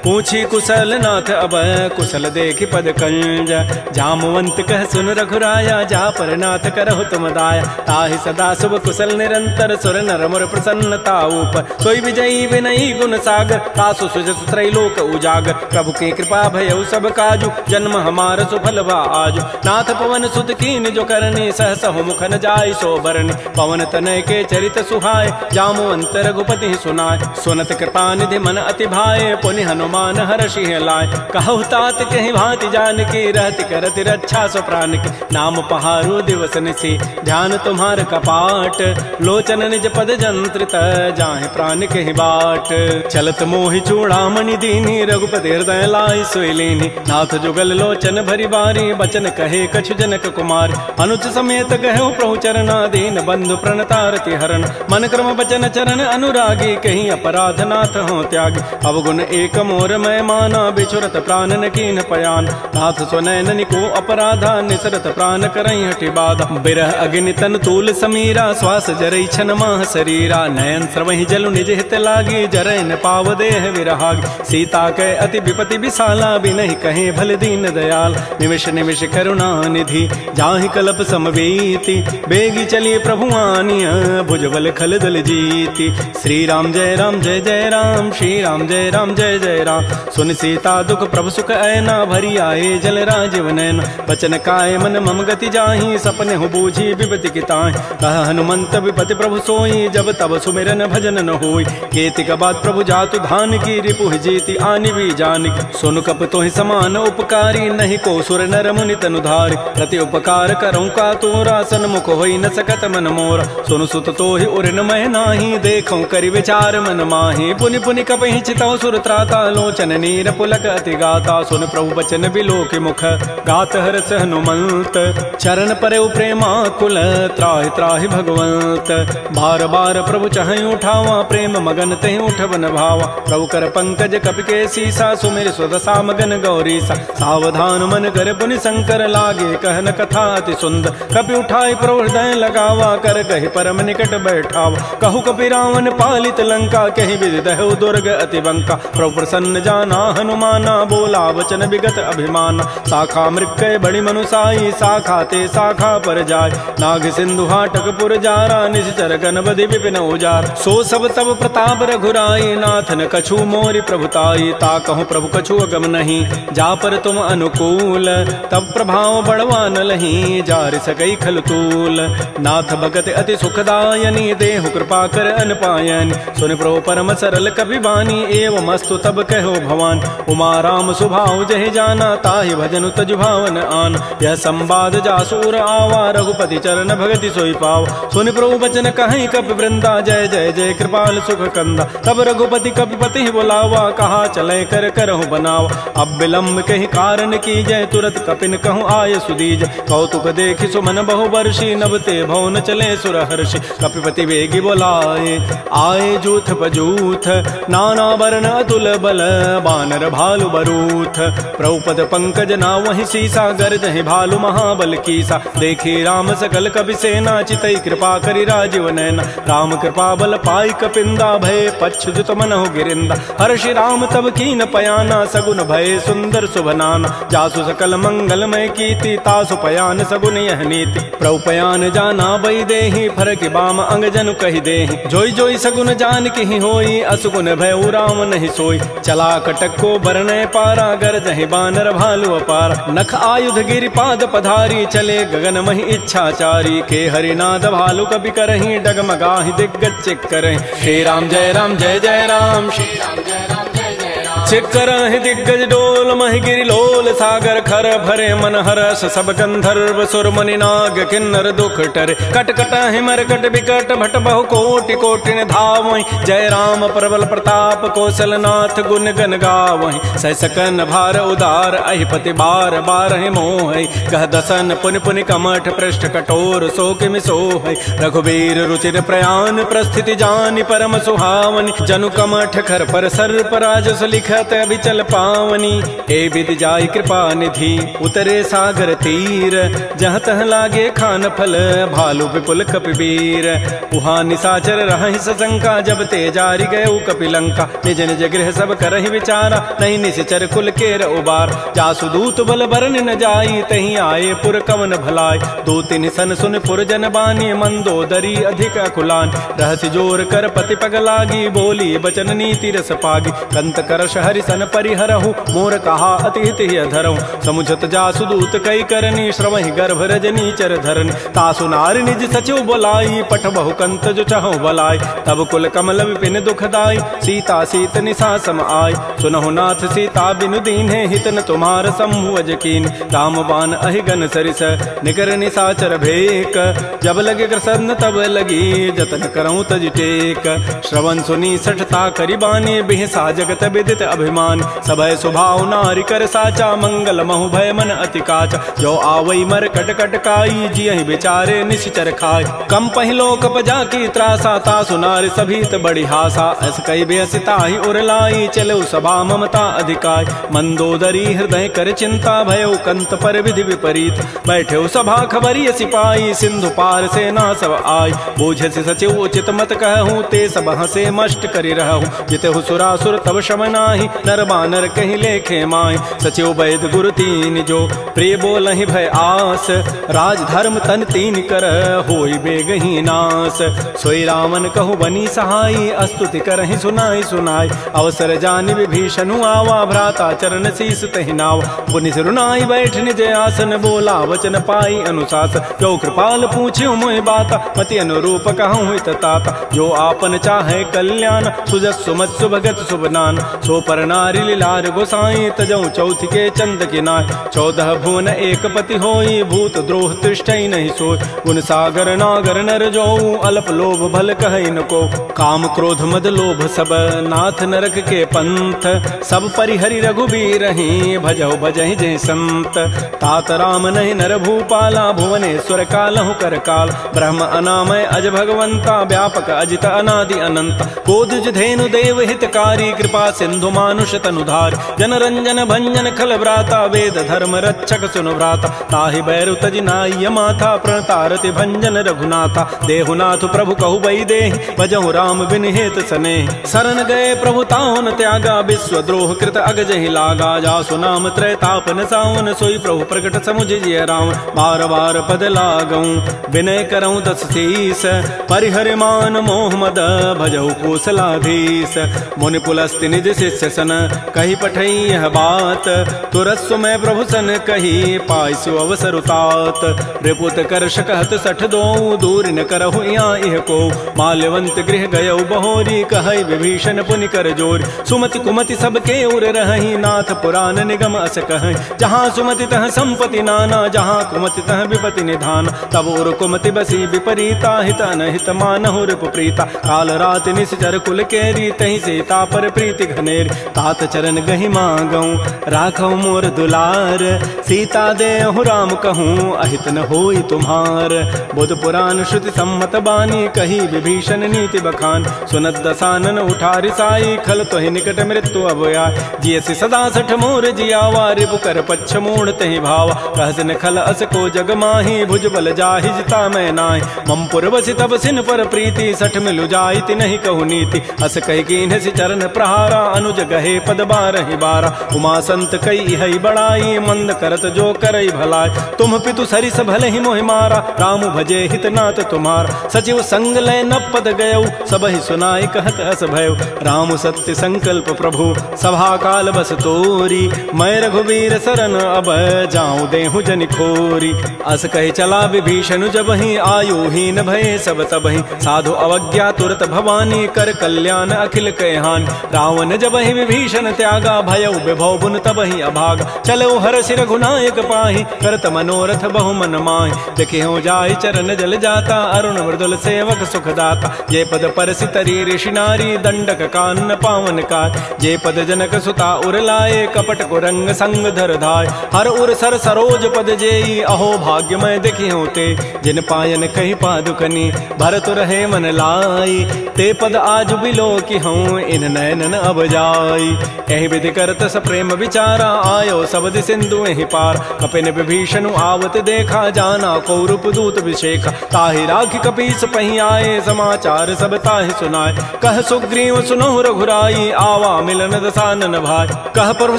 पूछी कुशल नाथ अब कुशल देखि पद कंज। जामवंत कह सुन रघुराया, जा पर नाथ करहु तुम दाया। ताहि सदा शुभ कुशल निरंतर, सुर नर मुर प्रसन्नता ऊपर। सोई विजयी विनयी गुण सागर, तासु सुजस त्रैलोक उजागर। प्रभु की कृपा भयउ सब काजु, जन्म हमार सुफल बा आजु। नाथ पवन सुत कीन जो करनी, सहस मुखन जाय सो बरनी। पवन तनय के चरित सुहाय, जामवंत रघुपति सुनाय। सुनत कृपा निधि मन अति भाए, पुनि हनुमान हर्षि लाय। कहु तात कहि भांति जानकी, रहति करति रक्षा सो प्राण की। नाम पहारो दिवस निशि, ध्यान तुम्हार कपाट। लोचन निज पद जंत्रित, जाहि प्राण कहि बाट। चलत मोहि चूड़ामणि दीनी, रघुपति हृदय लाई सोई लीनी। नाथ जुगल लोचन भरी बारी, बचन कहे कछु जनक कुमार। अनुज समेत गहु प्रभु चरना, दीन बंधु प्रणतारति हरण। मन क्रम बचन चरण अनुरागी, कहीं अपराध नाथ हो त्यागी। अवगुण एक मोर मैं माना, बिछुरत प्राण न कीन पयान। नाथ स्वनयन को अपराधा, निसरत प्राण करई हटि बाधा। बिरह अग्नि तन तूल समीरा, श्वास जरई छन माह शरीरा। नयन स्रवहि जलु निज हित लागी, जरय न पाव देह विरहागी। सीता के अति विपति विशाला, बिनहि कहे भल दीन दयाल। निमिष निमिष करुणा निधि, जाहि कल्प समवेति। बेगी चलिए प्रभु आनिया, भुजबल खल दल जीति। श्री राम जय राम जय जय राम, श्री राम जय राम जय जय राम। सुन सीता दुख प्रभु सुख ऐना, भरी आए जल राजीव नैना। बचन काय मन मम गति जाहि, सपने हो बूझी विपति की ताहि। कह हनुमंत विपति प्रभु सोई, जब तब सुमिरन भजन न होई। केतिक बाद प्रभु जातु धान की, रिपुहि जीति आनि भी जानिक। सुन कप तोहि समान उपकारी, नहीं को सुर नर मुनि तनुधारी। प्रति उपकार करऊँ का तोरा, सन्मुख होई न सकत मन मोरा। सुन सुत तोहि उरन मैं नाही, देखऊँ करि विचार मन माही। पुनि पुनि कपहि चितौ सुर त्राता, लोचन नीर पुलक अति गाता। सुन प्रभु बचन बिलोक मुख, गात हरस हनुमंत। चरण परउ प्रेमाकुल, त्राहि त्राहि भगवंत। बार बार प्रभु चहै उठावा, प्रेम मगन तेहि उठवन भावा। प्रभु कर पंकज कपि के सीसा, सुमिर सुदशा मगन गौरीसा। सावधान मन कर पुनि शंकर, लागे कहन कथा अति सुंदर। कपि उठाई प्रभु हृदय लगावा, कर कहि परम निकट बैठावा। कहु कपि रावण पालित लंका, कहि विधि दहु दुर्ग अति बंका। प्रभु प्रसन्न जाना हनुमाना, बोला वचन विगत अभिमाना। शाखा मृक्कय बड़ी मनुसाई, शाखा ते शाखा पर जाय। नाग सिंधु हाटक पुर जारा, निश्चर गणपति विपिन उजार। सो सब तब प्रताप रघुराई, नाथन कछु मोरि प्रभुताई। ता कहूँ प्रभु कछु अगम नहीं, जा पर तुम अनुकूल। तब प्रभाव बढ़वा न लही, जार सकई खल तूल। नाथ भगत अति सुखदायनी, देहु कृपा कर अनपायनी। सुन प्रभु परम सरल कवि बानी, एवं अस्तु तब कहो भवान। उमा राम सुभाव जहि जाना, ताहि भजनु तजु भावन आन। यह संवाद जासूर आवा, रघुपति चरण भगति सोई पाव। सुन प्रभु बचन कहीं कपि वृंदा, जय जय जय कृपाल सुख कंदा। तब रघुपति कपिपति बुलावा, कहा चले कर करहु बनावा। अब विलम्ब कहीं कारण की जय, तुरत कपिन कहूँ आय सुदीज। कौतुक देखि सुमन बहु वर्षी, नभ ते भवन चले सुर हर्षि। कपिपति वेगी बोलाए, आए जूथ पजूथ। नाना वर्ण अतुल बल, बानर भालु बरूथ। प्रभुपद पंकज नावहि सीसा, गर्जहि भालु महाबल कीसा। देखी राम सकल कपि सेना, चितई कृपा करि राजीव नैना। राम कृपा बल पाई कपिंदा, भय पच्छुत मनहु गिरिंदा। हर्षि राम तब कीन पयाना, सगुन भय सुंदर शुभनाना। जासु सकल मंगलमय कीर्ति, तासु पयान सगुन यह नीति। प्रभु पयान जाना बई देहि, फरक बाम अंग जनु कहि देहि। जोई जोई सगुन जान की होई, असुगुन भय राम नहीं सोई। चला कटक को बरनय पारा, गरजहि बानर भालु अपार। नख आयुध गिरि पाद पधारी, चले गगन महि इच्छाचारी। के हरिनाद भालु कपि करहि, डगमगाहि दिग्गज चिक करहि। श्री राम जय राम जय जय राम, श्री राम जय राम जय जय राम। चिक करहि दिग्गज डोल, महि गिरि लोल सागर खर। भरे मन हरस सब गंधर्व, सुर मुनि नाग किन्नर दुख टरे। कट कटहि मरकट बिकट, भट बहु कोटि कोटिन धावहि। जय राम प्रबल प्रताप, कौशलनाथ गुण गन गावहि। सहसकन भार उदार, अहिपति बार बारहि मोहि। कह दसन पुनि पुनि कमठ, पृष्ठ कठोर सो किमि सोहि। रघुबीर रुचिर प्रयाण, प्रस्थिति जानि परम सुहावनि। जनु कमठ खर पर सर्प, राजस लिखत जात अभिचल पावनी, ए विद जाई कृपा निधि उतरे सागर तीर। जहाँ तह लागे खान फल भालू विपुल कपिवीर, उहाँ निशाचर रहि सशंका, जब ते जारी गए कपिलंका। निज निज गृह सब करहि विचारा, नहीं निश्चर कुल केर उबार। जासु दूत बल बरन न जाई, तहीं आए पुर कवन भलाई। दो तीन सन सुन पुर जन बानी, मंदोदरी अधिक अकुलान। रहस्य जोर कर पति पग लागी, बोली बचन नीति रस पागी। कंत करश हरि सन परिहरहु, मोर कहा अति हित धरहु। समुझत जासु दूत कई करनी, श्रवहि गर्भ रजनी चर धरनी। तासु नारी निज सचिव बोलाई, पठ बहु कंत जो चहु बलाई। तब कुल कमल विपिन दुखदाई, सीता सीत निशा सम आय। सुनहु नाथ सीता बिनु दीन्हे, हित न तुम्हार शंभु अजकीन। राम बाण अहिगन सरिस, निकर निशाचर भेक। जब लगे कृष्ण तब लगी, जतन करऊं तज टेक। श्रवण सुनी सठता करिबानी, बिहसा जगत विदित अभिमान। सभय स्वभाव नारी कर साचा, मंगल महु भय मन अति काचा। जो आवई मर कट कट काई, जियहि बिचारे निश्चर खाय। कम पहिलो कप जाकी त्रासा, तासु नारी सभीत बड़ी हासा। अस कई बेसिता ही उरलाई, चलो सभा ममता अधिकाय। मंदोदरी हृदय कर चिंता, भयो कंत पर विधि विपरीत। बैठे सभा खबरी सिपाही, सिंधु पार सेना सब आय। बूझ से सचिव उचित मत कहूँ, ते सब हसे मष्ट करि रहूँ। जितहु सुरासुर तब शम नाही, नर बानर कहीं लेखे माय। सचिव वैद गुरु तीन जो, प्रिय बोलहि भय आस। राज धर्म तन तीन कर, होई बेगहि नास। सोई रावण कहु बनी सहाई, स्तुति करहि सुनाई सुनाई। अवसर जानि विभीषणु आवा, भ्राता चरण शीस तहि नावा। पुनि सिरुनाई बैठ निज आसन, बोला वचन पाई अनुशासन। जो कृपाल पूछ्यो मोहि बाता, मति अनुरूप कहूँ हित ताता। जो आपन चाहे कल्याण, सुजस सुमत सुभगत शुभनान। सो पर नारी लीलार गोसाई, तजऊ चौथ के चंद के नाय। 14 भुवन एक पति होई, भूत द्रोह तिष्ठई नहीं सोई। गुण सागर नागर नर जोऊ, अल्प लोभ भल कहई न को। काम क्रोध मद लोभ सब, नाथ नरक के पंथ। सब परिहरि रघुबीर ही, भजहु भजहि जय संत। तात राम नहीं नर भूपाला, भुवनेश्वर कालहु कर काल। ब्रह्म अनामय अज भगवंता, व्यापक अजित अनादि अनंत। कोदुज धेनु देव हितकारी, कृपा सिंधु मानुष तनुधार। जन रंजन भंजन खल व्राता, वेद धर्म रक्षक सुन व्राता। ताहि बैरु तज नाय माथा, प्रणतारति भंजन रघुनाथा। देहुनाथ प्रभु कहु बई देहि, भजहु राम बिन हेत स्नेह। शरण गए प्रभु ताहुन त्यागा, विश्व द्रोह कृत अगजहि लागा। जासु नाम त्रैतापन सावन, सोई प्रभु प्रकट समुझ जिय राम। बार बार पद लागऊं, विनय करऊं दस शीस। परिहर मान मोह मद, भजहु कौशलाधीश। मुनि पुलस्ति निज शिष्य सन, कही पठई यह बात। तुरस्व में प्रभु सन कही, पाइसु अवसर उतात। रिपुत कर्ष कहत सठ दोऊ, दूर न करहु यहाँ इह को। माल्यवंत गृह गयौ बहोरी, कहई विभीषण पुनि कर जोरी। सुमति कुमति सबके उर रही, नाथ पुराण निगम अस कहई। जहाँ सुमति तह संपत्ति नाना, जहाँ कुमति तह विपति निधान। तब उर कुमति बसी विपरीता, हित अनहित मानहु रिपु प्रीता। काल रात निश्चर कुल केरी, तहि सीता पर प्रीति घनेरी। तात चरण गहि मांगऊं, राखऊ मोर दुलार। सीता देहु राम कहूँ, अहित न होई तुम्हार। बुध पुराण श्रुति सम्मत बानी, कही विभीषण नीति बखान। सुनत दसानन उठारि साई, खल तोहि निकट मृत्यु अब आय। जियसि सदा सठ मोर जियावा, रिपु कर पच्छ मूढ़ तहि भावा। कहसिन खल अस को जग माही, भुज बल जाहि जिता मैं नाहि। मम पुर बसि तब सिन पर प्रीति, सठ मिलु जाइति नहीं कहु नीति। अस कहि कीन्हसि चरण प्रहारा, अनुज गहे पद बारहि बारा। उमा संत कई हई बड़ाई, मंद करत जो करई भलाई। तुम पितु सरिस भले मोहि मारा, राम भजे हित नाथ तुम्हारा। सचिव संग लय न पद गयऊ, सबहि सुनाई कहत अस भयऊ। राम सत्य संकल्प प्रभु, सभा काल बस तोरी। मैं रघुवीर शरण अब, जाऊं देहु जनि खोरी। अस कहि चला विभीषण जबहि, आयु हीन भये सब तबहि। साधु अवज्ञा तुरत भवानी, कर कल्याण अखिल कहान। रावण जबहि विभीषण त्यागा, भयउ विभव बुन तबहि अभागा। चलो हरषि रघुनायक पाहि, करत मनोरथ बहु मन माहि। देखियो जाहि चरण जल जाता, अरुण मृदुल सेवक सुखदाता। जे पद परसि तरी ऋषि नारी, दंडक कानन पावन काय। जे पद जनक सुता उर लाए, कपट कुरंग संग धर धाय। हर उर सर सरोज पद जेई, अहो भाग्य मैं देखियो ते। जिन पायन कही पादुकनी, भरत रहे मन लाई। ते पद आज बिलो की हूँ, इन नैनन अब जाई। आई। यही विधि करत स प्रेम विचारा, आयो सबद सिंधु एहि पार। कपिन विभीषण आवत देखा, जाना को रूप दूत विशेखा। ताहि राखी कपीस पही आए, समाचार सब ताहि सुनाए। कह सुग्रीव सुनहु रघुराई, आवा मिलन दसानन भाई। कह प्रभु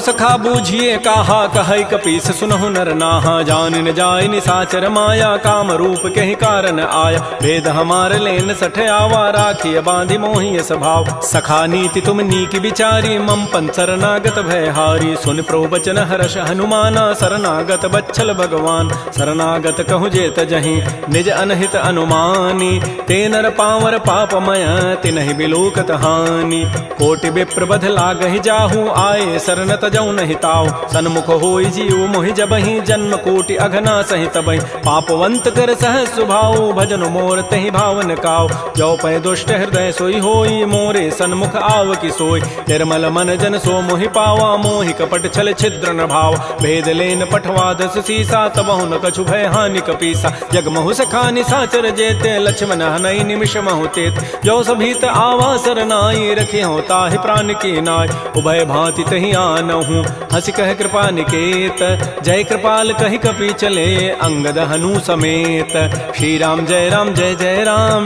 सखा बूझिए कहा, कह कपीस सुनहु नर नाहा। जान न जाय निसाचर माया, काम रूप के ही कारण आया। भेद हमार लेन सठ आवा, राखिय बांधि मोहि स्वभाव। सखा नीति तुम नीक विचारी, मम पन शरणागत भयहारी। सुन प्रभु बचन हर्ष हनुमाना, शरणागत बच्छल भगवान। शरणागत कहु जेत जहीं, निज अनहित अनुमानी। ते नर पावर पापमय, तिनहि बिलोकत हानि। कोटि विप्र बध लागहि जाहु, आए शरण तजौ नहि ताऊ। सन्मुख होई जीव मोहि जबहि, जन्म कोटि अघना सहि तबहि। पापवंत कर सहज सुभाऊ, भजन मोर तहि भावन काऊ। जो पै दुष्ट हृदय सोई होई, मोरे सन्मुख आव की सोई। निर्मल मन जन सो मोहि पावा, मोहि कपट छल छिद्र न भाव। भेद लेन पठवा दस सीसा, तबहु न कछु भय हानि कपीसा। जग महु सखा निसाचर जेते, लक्ष्मण हनई निमिष महु तेत। जो सभीत आवा सरनाई, रखे हो ताहि प्राण की नाय। उभय भांति तहि आनहु, हंस कह कृपा निकेत। जय कृपाल कहि कपि चले, अंगद हनु समेत। श्री राम जय राम,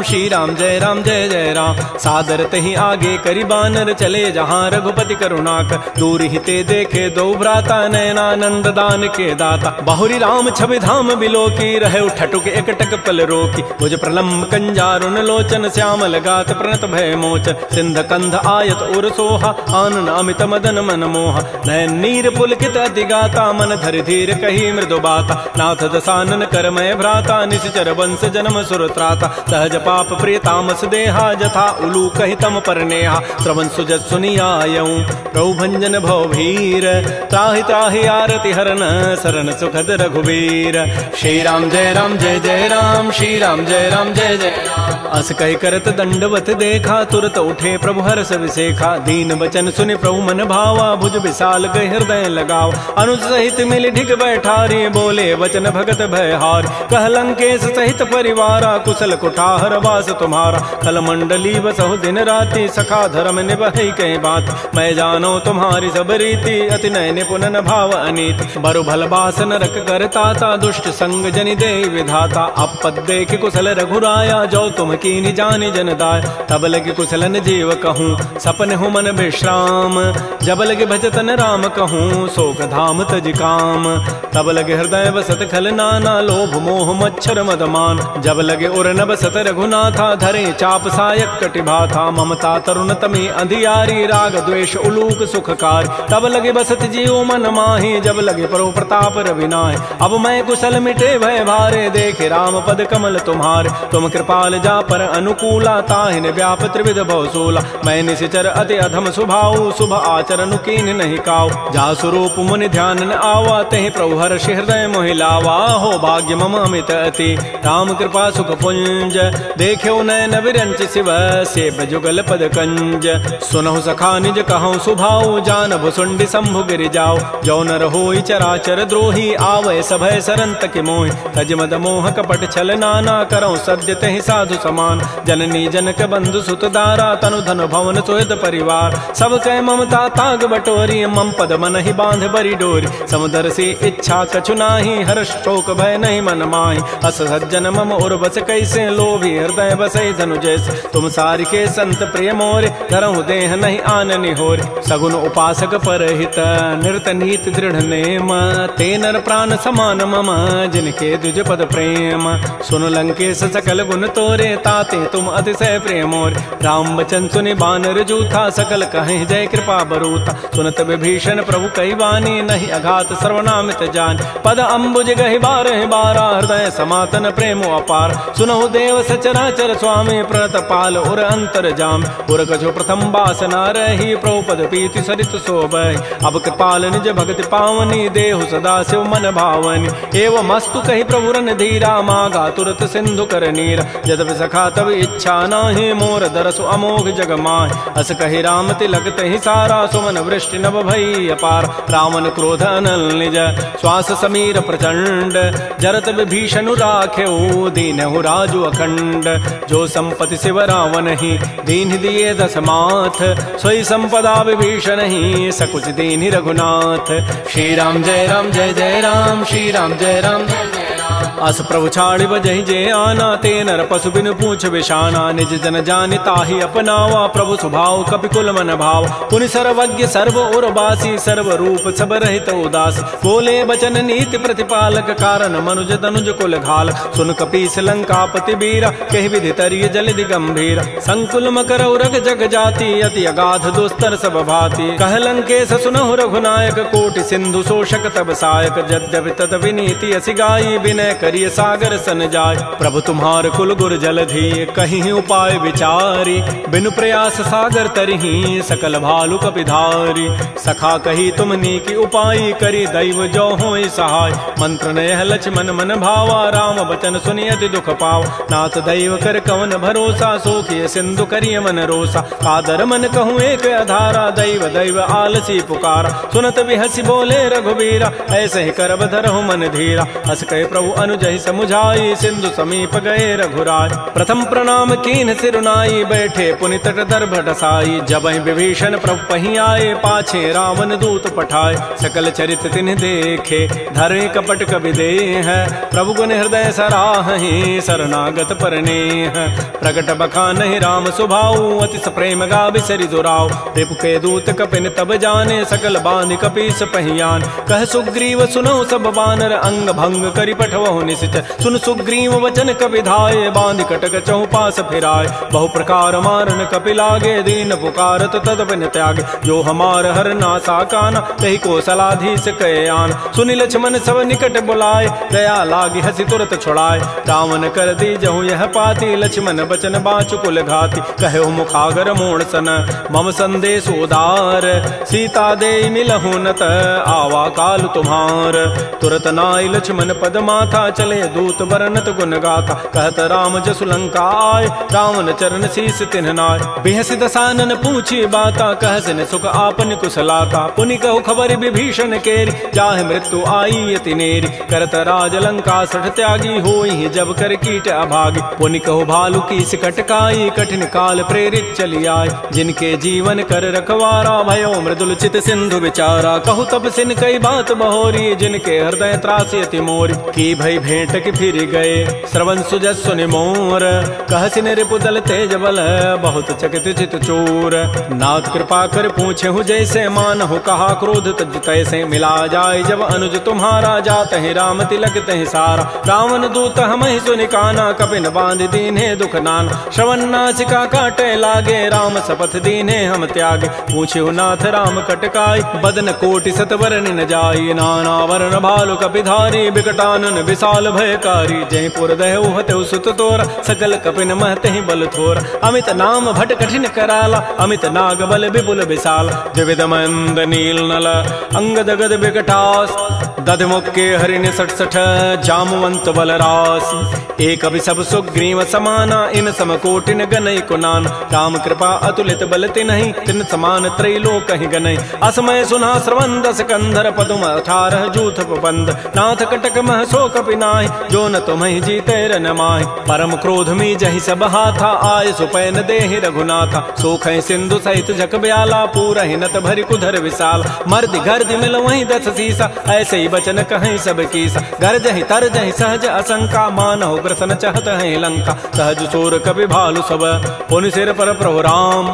श्री राम जय जय राम। सादर तहि आगे करि बानर, चले जहाँ रघुपति करुणाकर। दूर हिते देखे दो भ्राता, नयनानंद दान के दाता। बहुरी राम छवि धाम बिलोकी, रहे ठटुक एकटक पल रोकी। भुज प्रलम्ब कंजारुन लोचन, श्यामल गात प्रणत भय मोचन। सिंध कंध आयत उर सोहा, आनन अमित मदन मन मोहा। नयन नीर पुलकित अति गाता, मन धरि धीर कही मृदु बाता। नाथ दसानन करमय भ्राता, निश्चर वंश जन्म सुर त्राता। सहज पाप प्रिय तामस देहा, जथा उलू कहि तम पर नेहा। श्रवण सुजत सुनियायऊं, प्रभु भंजन भव भीर। त्राहि त्राहि आरति हरन, शरण सुखद रघुवीर। श्री राम जय राम, श्री राम जय जय राम। अस कहि करत दंडवत देखा, तुरत उठे प्रभु हर्ष विसेखा। दीन बचन सुनि प्रभु मन भावा, भुज विशाल गहि हृदय लगाव। अनुज सहित मिल ढिग बैठारी, बोले वचन भगत भयहार। कह लंकेश सहित परिवारा, कुशल कुठार वास तुम्हारा। कल मंडली बसहु दिन राति, सखा धर्म निभहि कहीं बात। मैं जानो तुम्हारी सब रीति, अति नय निपुण न भाव अनीति। बरु भल बास नरक करताता, दुष्ट संग जनि दे विधाता। अपद देख कुशल रघुराया, जो तुम कीनि जानि जन दाय। तब लगे कुशलन जीव कहूँ, सपन हूँ मन विश्राम। जब लगे भजतन राम कहूँ, शोक धाम तज काम। तब लगे हृदय बसत खल नाना, लोभ मोह मच्छर मदमान। जब लगे उर न बसत रघुनाथा, धरे चाप सायक कटिभाथा। ममता तरुण तमी अंधियारी, राग द्वेष उलूक सुखकार। तब लगे बसत जीव मन माही, जब लगे परो प्रताप रविनाय। अब मैं कुशल मिटे भय भारे, देखे राम पद कमल तुम्हारे। तुम कृपाल जा पर अनुकूला, ताहिन व्याप त्रिविध भव सूला। मैं निशिचर अति अधम स्वभाव, शुभ आचरण कीन नहीं काऊ। जा स्वरूप मुनि ध्यान न आवा, तहि प्रभु हर्ष हृदय मोहि लावा। हो भाग्य मम अमित अति, राम कृपा सुख पुंज। देख्यो नयन विरंच शिव, सेव जुगल पद कंज। सुनहु सखा निज कहूँ सुभाऊ, जान भुसुंडि शंभु गिरि जाओ। जो नर होई चराचर द्रोही, आवै सभय सरन तकि मोहि। तज मद मोह कपट छल नाना, करऊँ सद्य तहि साधु समान। जननी जनक बंधु सुत दारा, तनु धन भवन सुहृद परिवार। सब कह ममता ताग बटोरी, मम पद मन ही बांध बरी डोरी। समुदर से इच्छा कछु नाही, हर्ष शोक भय नहीं मन माही। अस सज्जन मम उर बस कैसे, लोभी हृदय बसै धनु जैसे। तुम सारि के संत प्रिय मोरे, धरहु देह नहीं आननि होरे। सगुन उपासक परहित, निरत नीति दृढ़ नेम। ते नर प्राण समान मम, जिनके द्विज पद प्रेम। सुन लंकेश सकल गुण तोरे, ताते तुम अतिशय प्रिय मोरे। राम बचन सुनि बानर जूथा, सकल कहें जय कृपा बरूथा। सुनत विभीषण प्रभु कई वाणी, नहीं अघात सर्वनामित जान। पद अम्बुज गहि बारहि बारा, हृदय समातन प्रेम अपार। सुनहु देव सचराचर स्वामी, प्रणत पाल उर अंतर जाम। उर कछु प्रथम बासना रही, प्रभु पद पीति सरित शोभहि। अब कृपाल निज भगति पावनी, देहु सदा शिव मन भावनी। एवं मस्तु कहि प्रभु रन धीरा, मागा तुरत सिंधु कर नीर। यद्यपि सखा तब इच्छा नाही, मोर दरसु अमोघ जग माहि। अस कहि राम तिलक तहि सारा, सुमन वृष्टि नभ भई अपार। रावण क्रोध अनल निज, श्वास समीर प्रचंड। जरत विभीषणु राख्यो, दीनहु राजु अखंड। जो संपत्ति शिव रावण ही, दीन दिए दस माथ। सोई संपत्ति संपदा विभीषण ही सकुच दीनि रघुनाथ। श्री राम जय राम जय जय राम, श्री राम जय राम जय जय राम। अस प्रभु छाड़ि बजहि जे आना, ते नर पशु बिनु पूछ बिशाना। निज जन जानि ताहि अपनावा, प्रभु स्वभाव कपिकुल मन भाव। पुनि सर्वज्ञ सर्व उर्वासी, सर्व रूप सब रहित उदासी। बोले बचन नीति प्रतिपालक, कारण मनुज तनुज कुल घाल। सुन कपीस लंकापति बीरा, कहि विधि तरिय जलधि गंभीर। संकुल मकर उरग जग जाति, अति अगाध दुस्तर सब भाति। कह लंकेश सुनहु रघुनायक, कोटि सिंधु शोषक तब सायक। यद्यपि तत विनीति असि गाई, विनय करिय सागर सन जाय। प्रभु तुम्हार कुल गुर जलधि, कहीं उपाय विचारी। बिनु प्रयास सागर तरही, सकल भालु कपिधारी। सखा कही तुम नीकी उपाय, करी दैव जो होय सहाय। मंत्र नयह लक्ष्मण मन भावा, राम बचन सुनियति दुख पाव। नाथ दैव कर कवन भरोसा, सोखिय सिंधु करिय मन रोसा। कादर मन कहूँ एक अधारा, दैव दैव आलसी पुकारा। सुनत बिहसी बोले रघुबीरा, ऐसे ही करब धरहु मन धीरा। हस कहे प्रभु अनुजहि समुझाई, सिंधु समीप गए रघुराय। प्रथम प्रणाम कीन सिरुनाई, बैठे पुनि तट दर्भ ढसाई। जबहि विभीषण प्रभु पहीं आए, पाछे रावण दूत पठाए। सकल चरित तिन्ह देखे, धरे कपट कबि देह। प्रभु गुण हृदय सराहि, शरणागत परनेह। प्रगट बखानहि राम सुभाऊ, अतिस प्रेम गावि सरि दुराऊ। रिपु के दूत कपिन तब जाने, सकल बांधि कपीस पहियान। कह सुग्रीव सुनौ सब बानर, अंग भंग करि पठवहु निश्चर। सुन सुग्रीव वचन कपि धाये, बांधि कटक चहु पास फिराय। बहु प्रकार मारन कपि लागे, दीन पुकारत तदपिन त्यागे। जो हमार हर नासा काना, तहि कौशलाधीश कहे आन। सुनि लक्ष्मण सब निकट बुलाए, दया लागी हसी तुरत छुड़ाए। रावण कर दी जहु यह पाती, लक्ष्मण बचन बाचु कुल घाती। कहे मुखागर मोण सन, मम संदेश उदार। सीता दे मिलहु नत, आवा काल तुम्हार। तुरत नाई लक्ष्मण पद माथा, चले दूत बरनत गुण गाथा। कहत राम जसु लंका आय, रावण चरण शीस तिन्ह नाय। बिहसि दसानन पूछी बाता, कहसिन सुख आपन कुशलाता। पुनि कहु खबर विभीषण केरी, जाहि मृत्यु आई अति नेरी। करत राज लंका सठ त्यागी, होई जब कर कीट अभागी। पुनि कहु भालु की सिकट काई, कठिन काल प्रेरित चली आय। जिनके जीवन कर रखवारा, भयो मृदुल चित सिंधु विचारा। कहु तब सिन कई बात बहोरी, जिनके हृदय त्रासी अति मोरी। की भई भेंट की फिर गए, श्रवण सुजस सुनि मोर। कहसिन रिपु दल तेज बल, बहुत चकित चित चोर। नाथ कृपा कर पूछे हूँ जैसे, मानहु कहा क्रोध तज तैसे। मिला जाय जब अनुज तुम्हारा, जात ही राम तिलक तहि सारा। रावण दूत हमहि सुनि काना, कपिन बांध दीन्हे दुख नाना। श्रवण नासिका काटे लागे, राम शपथ दीन्हे हम त्यागे। पूछे नाथ राम कटकाई, बदन कोटि सत वरनि न जाई। नाना वरण भालु कपिधारी, बिकटानन विशाल भयकारी। जयपुर दहु हतु सुत तोरा, सकल कपिन महते बल थोरा। अमित नाम भट कठिन कराला, अमित नाग बल विपुल विशाल। द्विविध मंद नील नल, अंगद गद बिकटास। दध मुक्के हरिण सठ सठ, जामवंत बलरास। एक अभि सब सुग्रीव समाना, इन सम कोटिन गनई कुनान। राम कृपा अतुलित बल तिन्हि, तिन समान त्रैलोक ही गनई। असमय सुना श्रवण दस कंधर, पदुम 18 जूथ बंद। नाथ कटक मह सो कपि नाहि, जो न तुम्हि जीते रन माहि। परम क्रोध मी जहि सब हाथा, आय सुपैन देहि रघुनाथा। सोखै सिंधु सहित जग ब्याला, पूरहि नत भरि कुधर विशाल। मर्दि गर्दि मिल वहीं 10 सीसा, ऐसे ही बचन कहीं सब कीसा। गरजहि तरजहि सहज असंका, मानहु ग्रसन चहत है लंका। सहज सोर कपि भालु सब, पुनि सिर पर प्रभु राम।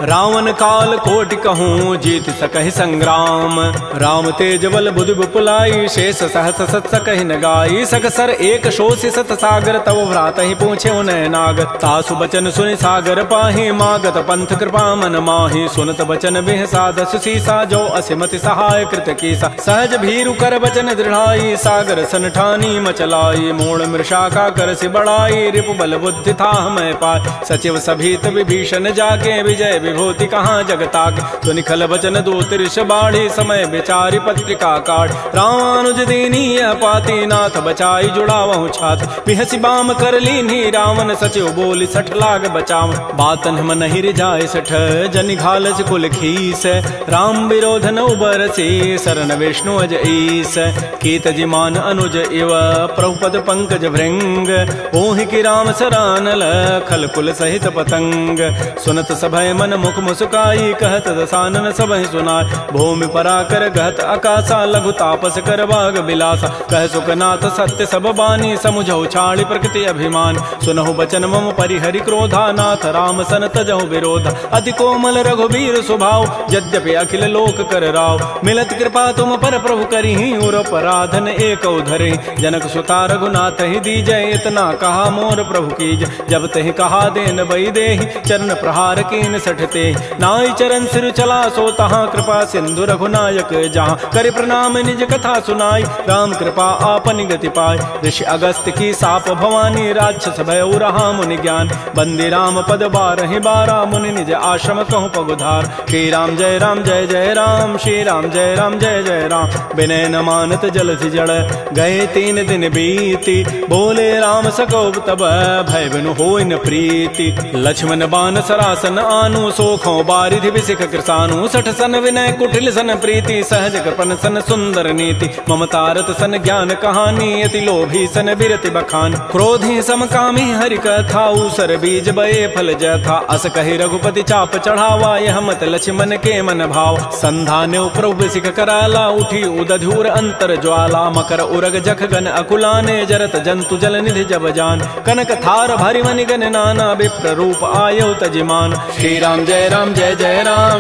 रावण काल कोटि कहूँ, जीत सकहि संग्राम। राम तेज बल बुधि विपुलाई, शेष सहस सत सकहि न गाई। सकसर एक शोषि सत सागर, तव भ्रात ही पूछे उन्हें नाग। तासु बचन सुनि सागर पाहि, मागत पंथ कृपा मन माहि। सुनत बचन बिह साधस सीसा, जो असिमति सहाय कृत कीसा। सहज भीरु कर बचन दृढ़ाई, सागर सन ठानी मचलाई। मोड़ मृषा का कर सि बढ़ाई, रिपु बल बुद्धि था मैं पाय। सचिव सभीत विभीषण जाके, विजय विभूति कहाँ जगताके। सुनि खल बचन दूत ऋष बाढ़ी, समय विचारि पत्रिका काढ़। रामानुज दीनी यह पाती, नाथ बचाई जुड़ावहु छाती। बिहसि बाम कर लीन्ही रावण, सचिव बोली 60 लाग बचाव। बातन हम नहीं रिझाए 60, जनि घालस कुल खीस। राम विरोध न उबरसी, शरण विष्णु अज ईस। मीस कीत जिमान अनुज इव प्रभुपद पंकज भृंग ओहि की राम सरानल खल कुल सहित पतंग सुनत सभय मन मुख मुस्काई कहत दसानन सबहि सुनाय भूमि पराकर गहत आकाशा लघु तापस कर बाग बिलासा कह सुखनाथ सत्य सब बानी समुझौ छाड़ी प्रकृति अभिमान सुनहु बचन मम परिहरि क्रोधा नाथ राम सन तजहु विरोध अति कोमल रघुबीर स्वभाव यद्यपि अखिल लोक कर राव मिलत कृपा तुम पर प्रभु करिहि उर पराधन एक धरे जनक सुता रघुनाथ ही दीजय इतना कहा मोर प्रभु कीज जब तहि कहा देन बई देहि चरण प्रहार कीन सठते नाई चरण सिर चला सो तहाँ कृपा सिंधु रघुनायक जहाँ कर प्रणाम निज कथा सुनाई राम कृपा आपन गति पाय ऋषि अगस्त की साप भवानी राक्षस भय रहा मुनि ज्ञान बंदी राम पद बारहि बारा मुनि निज आश्रम कहूँ पगुधार श्री राम जय राम श्री राम जय जय राम विनय न मानत जलधि जड़ गए 3 दिन बीती बोले राम सकोब तब भय बिनु होय न प्रीति लक्ष्मण बान सरासन आनु सोखों बारिधि विसिख कृसानु सठ सन विनय कुटिल सन प्रीति सहज कृपन सन सुंदर नीति ममतारत सन ज्ञान कहानी अति लोभी सन बिरति बखान क्रोधी समकामी हरि कथा उसर बीज बये फल जथा अस कहि रघुपति चाप चढ़ावा यह मत लक्ष्मण के मन भाव संधाने प्रभु सिख कराला उठी उदधूर अंतर ज्वाला मकर उरग जख गन अकुलाने जरत जंतु जल निधि जब जान कनक थार भरि मनि गन नाना विप्र रूप आयो तजिमान श्री राम जय राम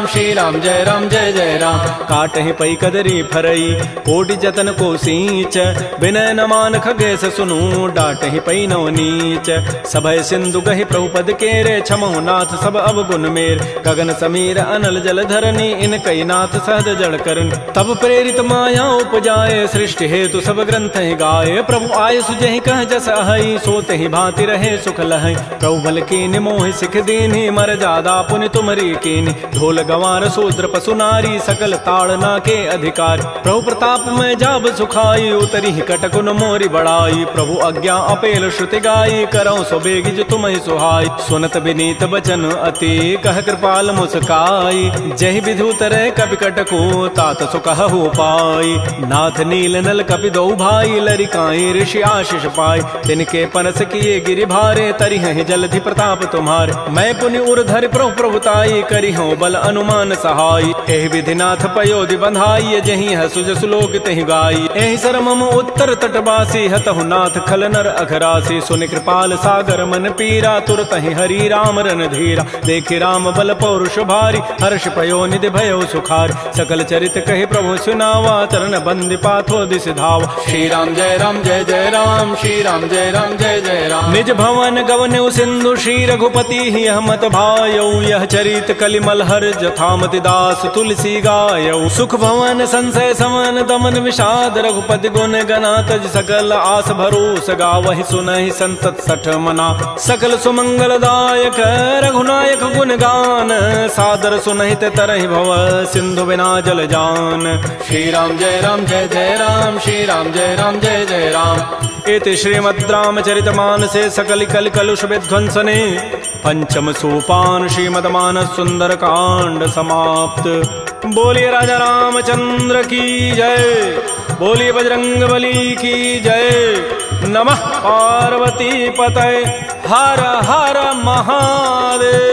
श्री राम जय जय राम काटहि पई कदरी फरई कोटि जतन को सींच विनय न मान खगेश सुनु डाटहि पई नव नीच सभय सिंधु गहि प्रभुपद केरे क्षमो नाथ सब अवगुण मेर गगन समीर अनल जल धरनी इन कई नाथ सहज जड़ करन तब प्रेरित माया उपजाए सृष्टि हेतु सब ग्रंथ ही गाये प्रभु आय सुजहि कह जस अहै सोते ही भांति रहे सुख लहै प्रभु बल कीन मोहि सिख दीन्हि मर जादा पुनि तुमरी कीन्हि ढोल गंवार शूद्र पशु नारी सकल ताड़ना के अधिकार प्रभु प्रताप में जाब सुखाई उतरी कटकुन मोरी बड़ाई प्रभु आज्ञा अपेल श्रुति गाई करौ सो बेगिज तुमहि सुहाई सुनत विनीत बचन अति कह कृपाल मुस्काई जहि विधु तरह कपि कटको तात सुकहु पाई नाथ नील नल कपि दो भाई लरिकाई ऋषि आशीष पाई तिनके परस किए गिरि भारे तरिहि जलधि प्रताप तुम्हारे मैं पुनि उर्धर प्रभुताई करिहु बल अनुमान सहाय एहि विधि नाथ पयोधि बंधाई जहि हसुज सुलोक तहि गाई एहि सर मम उत्तर तटवासी हतहु नाथ खल नर अघरासी सुनि कृपाल सागर मन पीरा तुरत ही हरि राम रन धीरा देखि राम बल पौरुष भारी हर्ष पयो निधि भयो सुखार सकल चरित कहि प्रभु सुनावा चरण बंदि पाथो दिस धावा श्री राम जय राम श्री राम जय जय राम निज भवन गवन्यु सिंधु श्री रघुपति ही हमत भायौ यह चरित कलिमल हर जथामति दास तुलसी गायौ सुख भवन संशय समन दमन विषाद रघुपति गुण गना तज सकल आस भरोस गावहि सुनहि संतत सठ मना सकल सुमंगल दायक रघुनायक गुण गान सादर सुनहित तरहि भव सिंधु बिना जल जान श्री राम जय राम श्री राम जय जय राम इति श्रीमद् रामचरितमानसे सकल कल कलुष विध्वंसने पंचम सोपान श्रीमद्मानस सुंदर कांड समाप्त। बोलिए राजा रामचंद्र की जय, बोलिए बजरंग बली की जय। नमः पार्वती पतये, हर हर महादेव।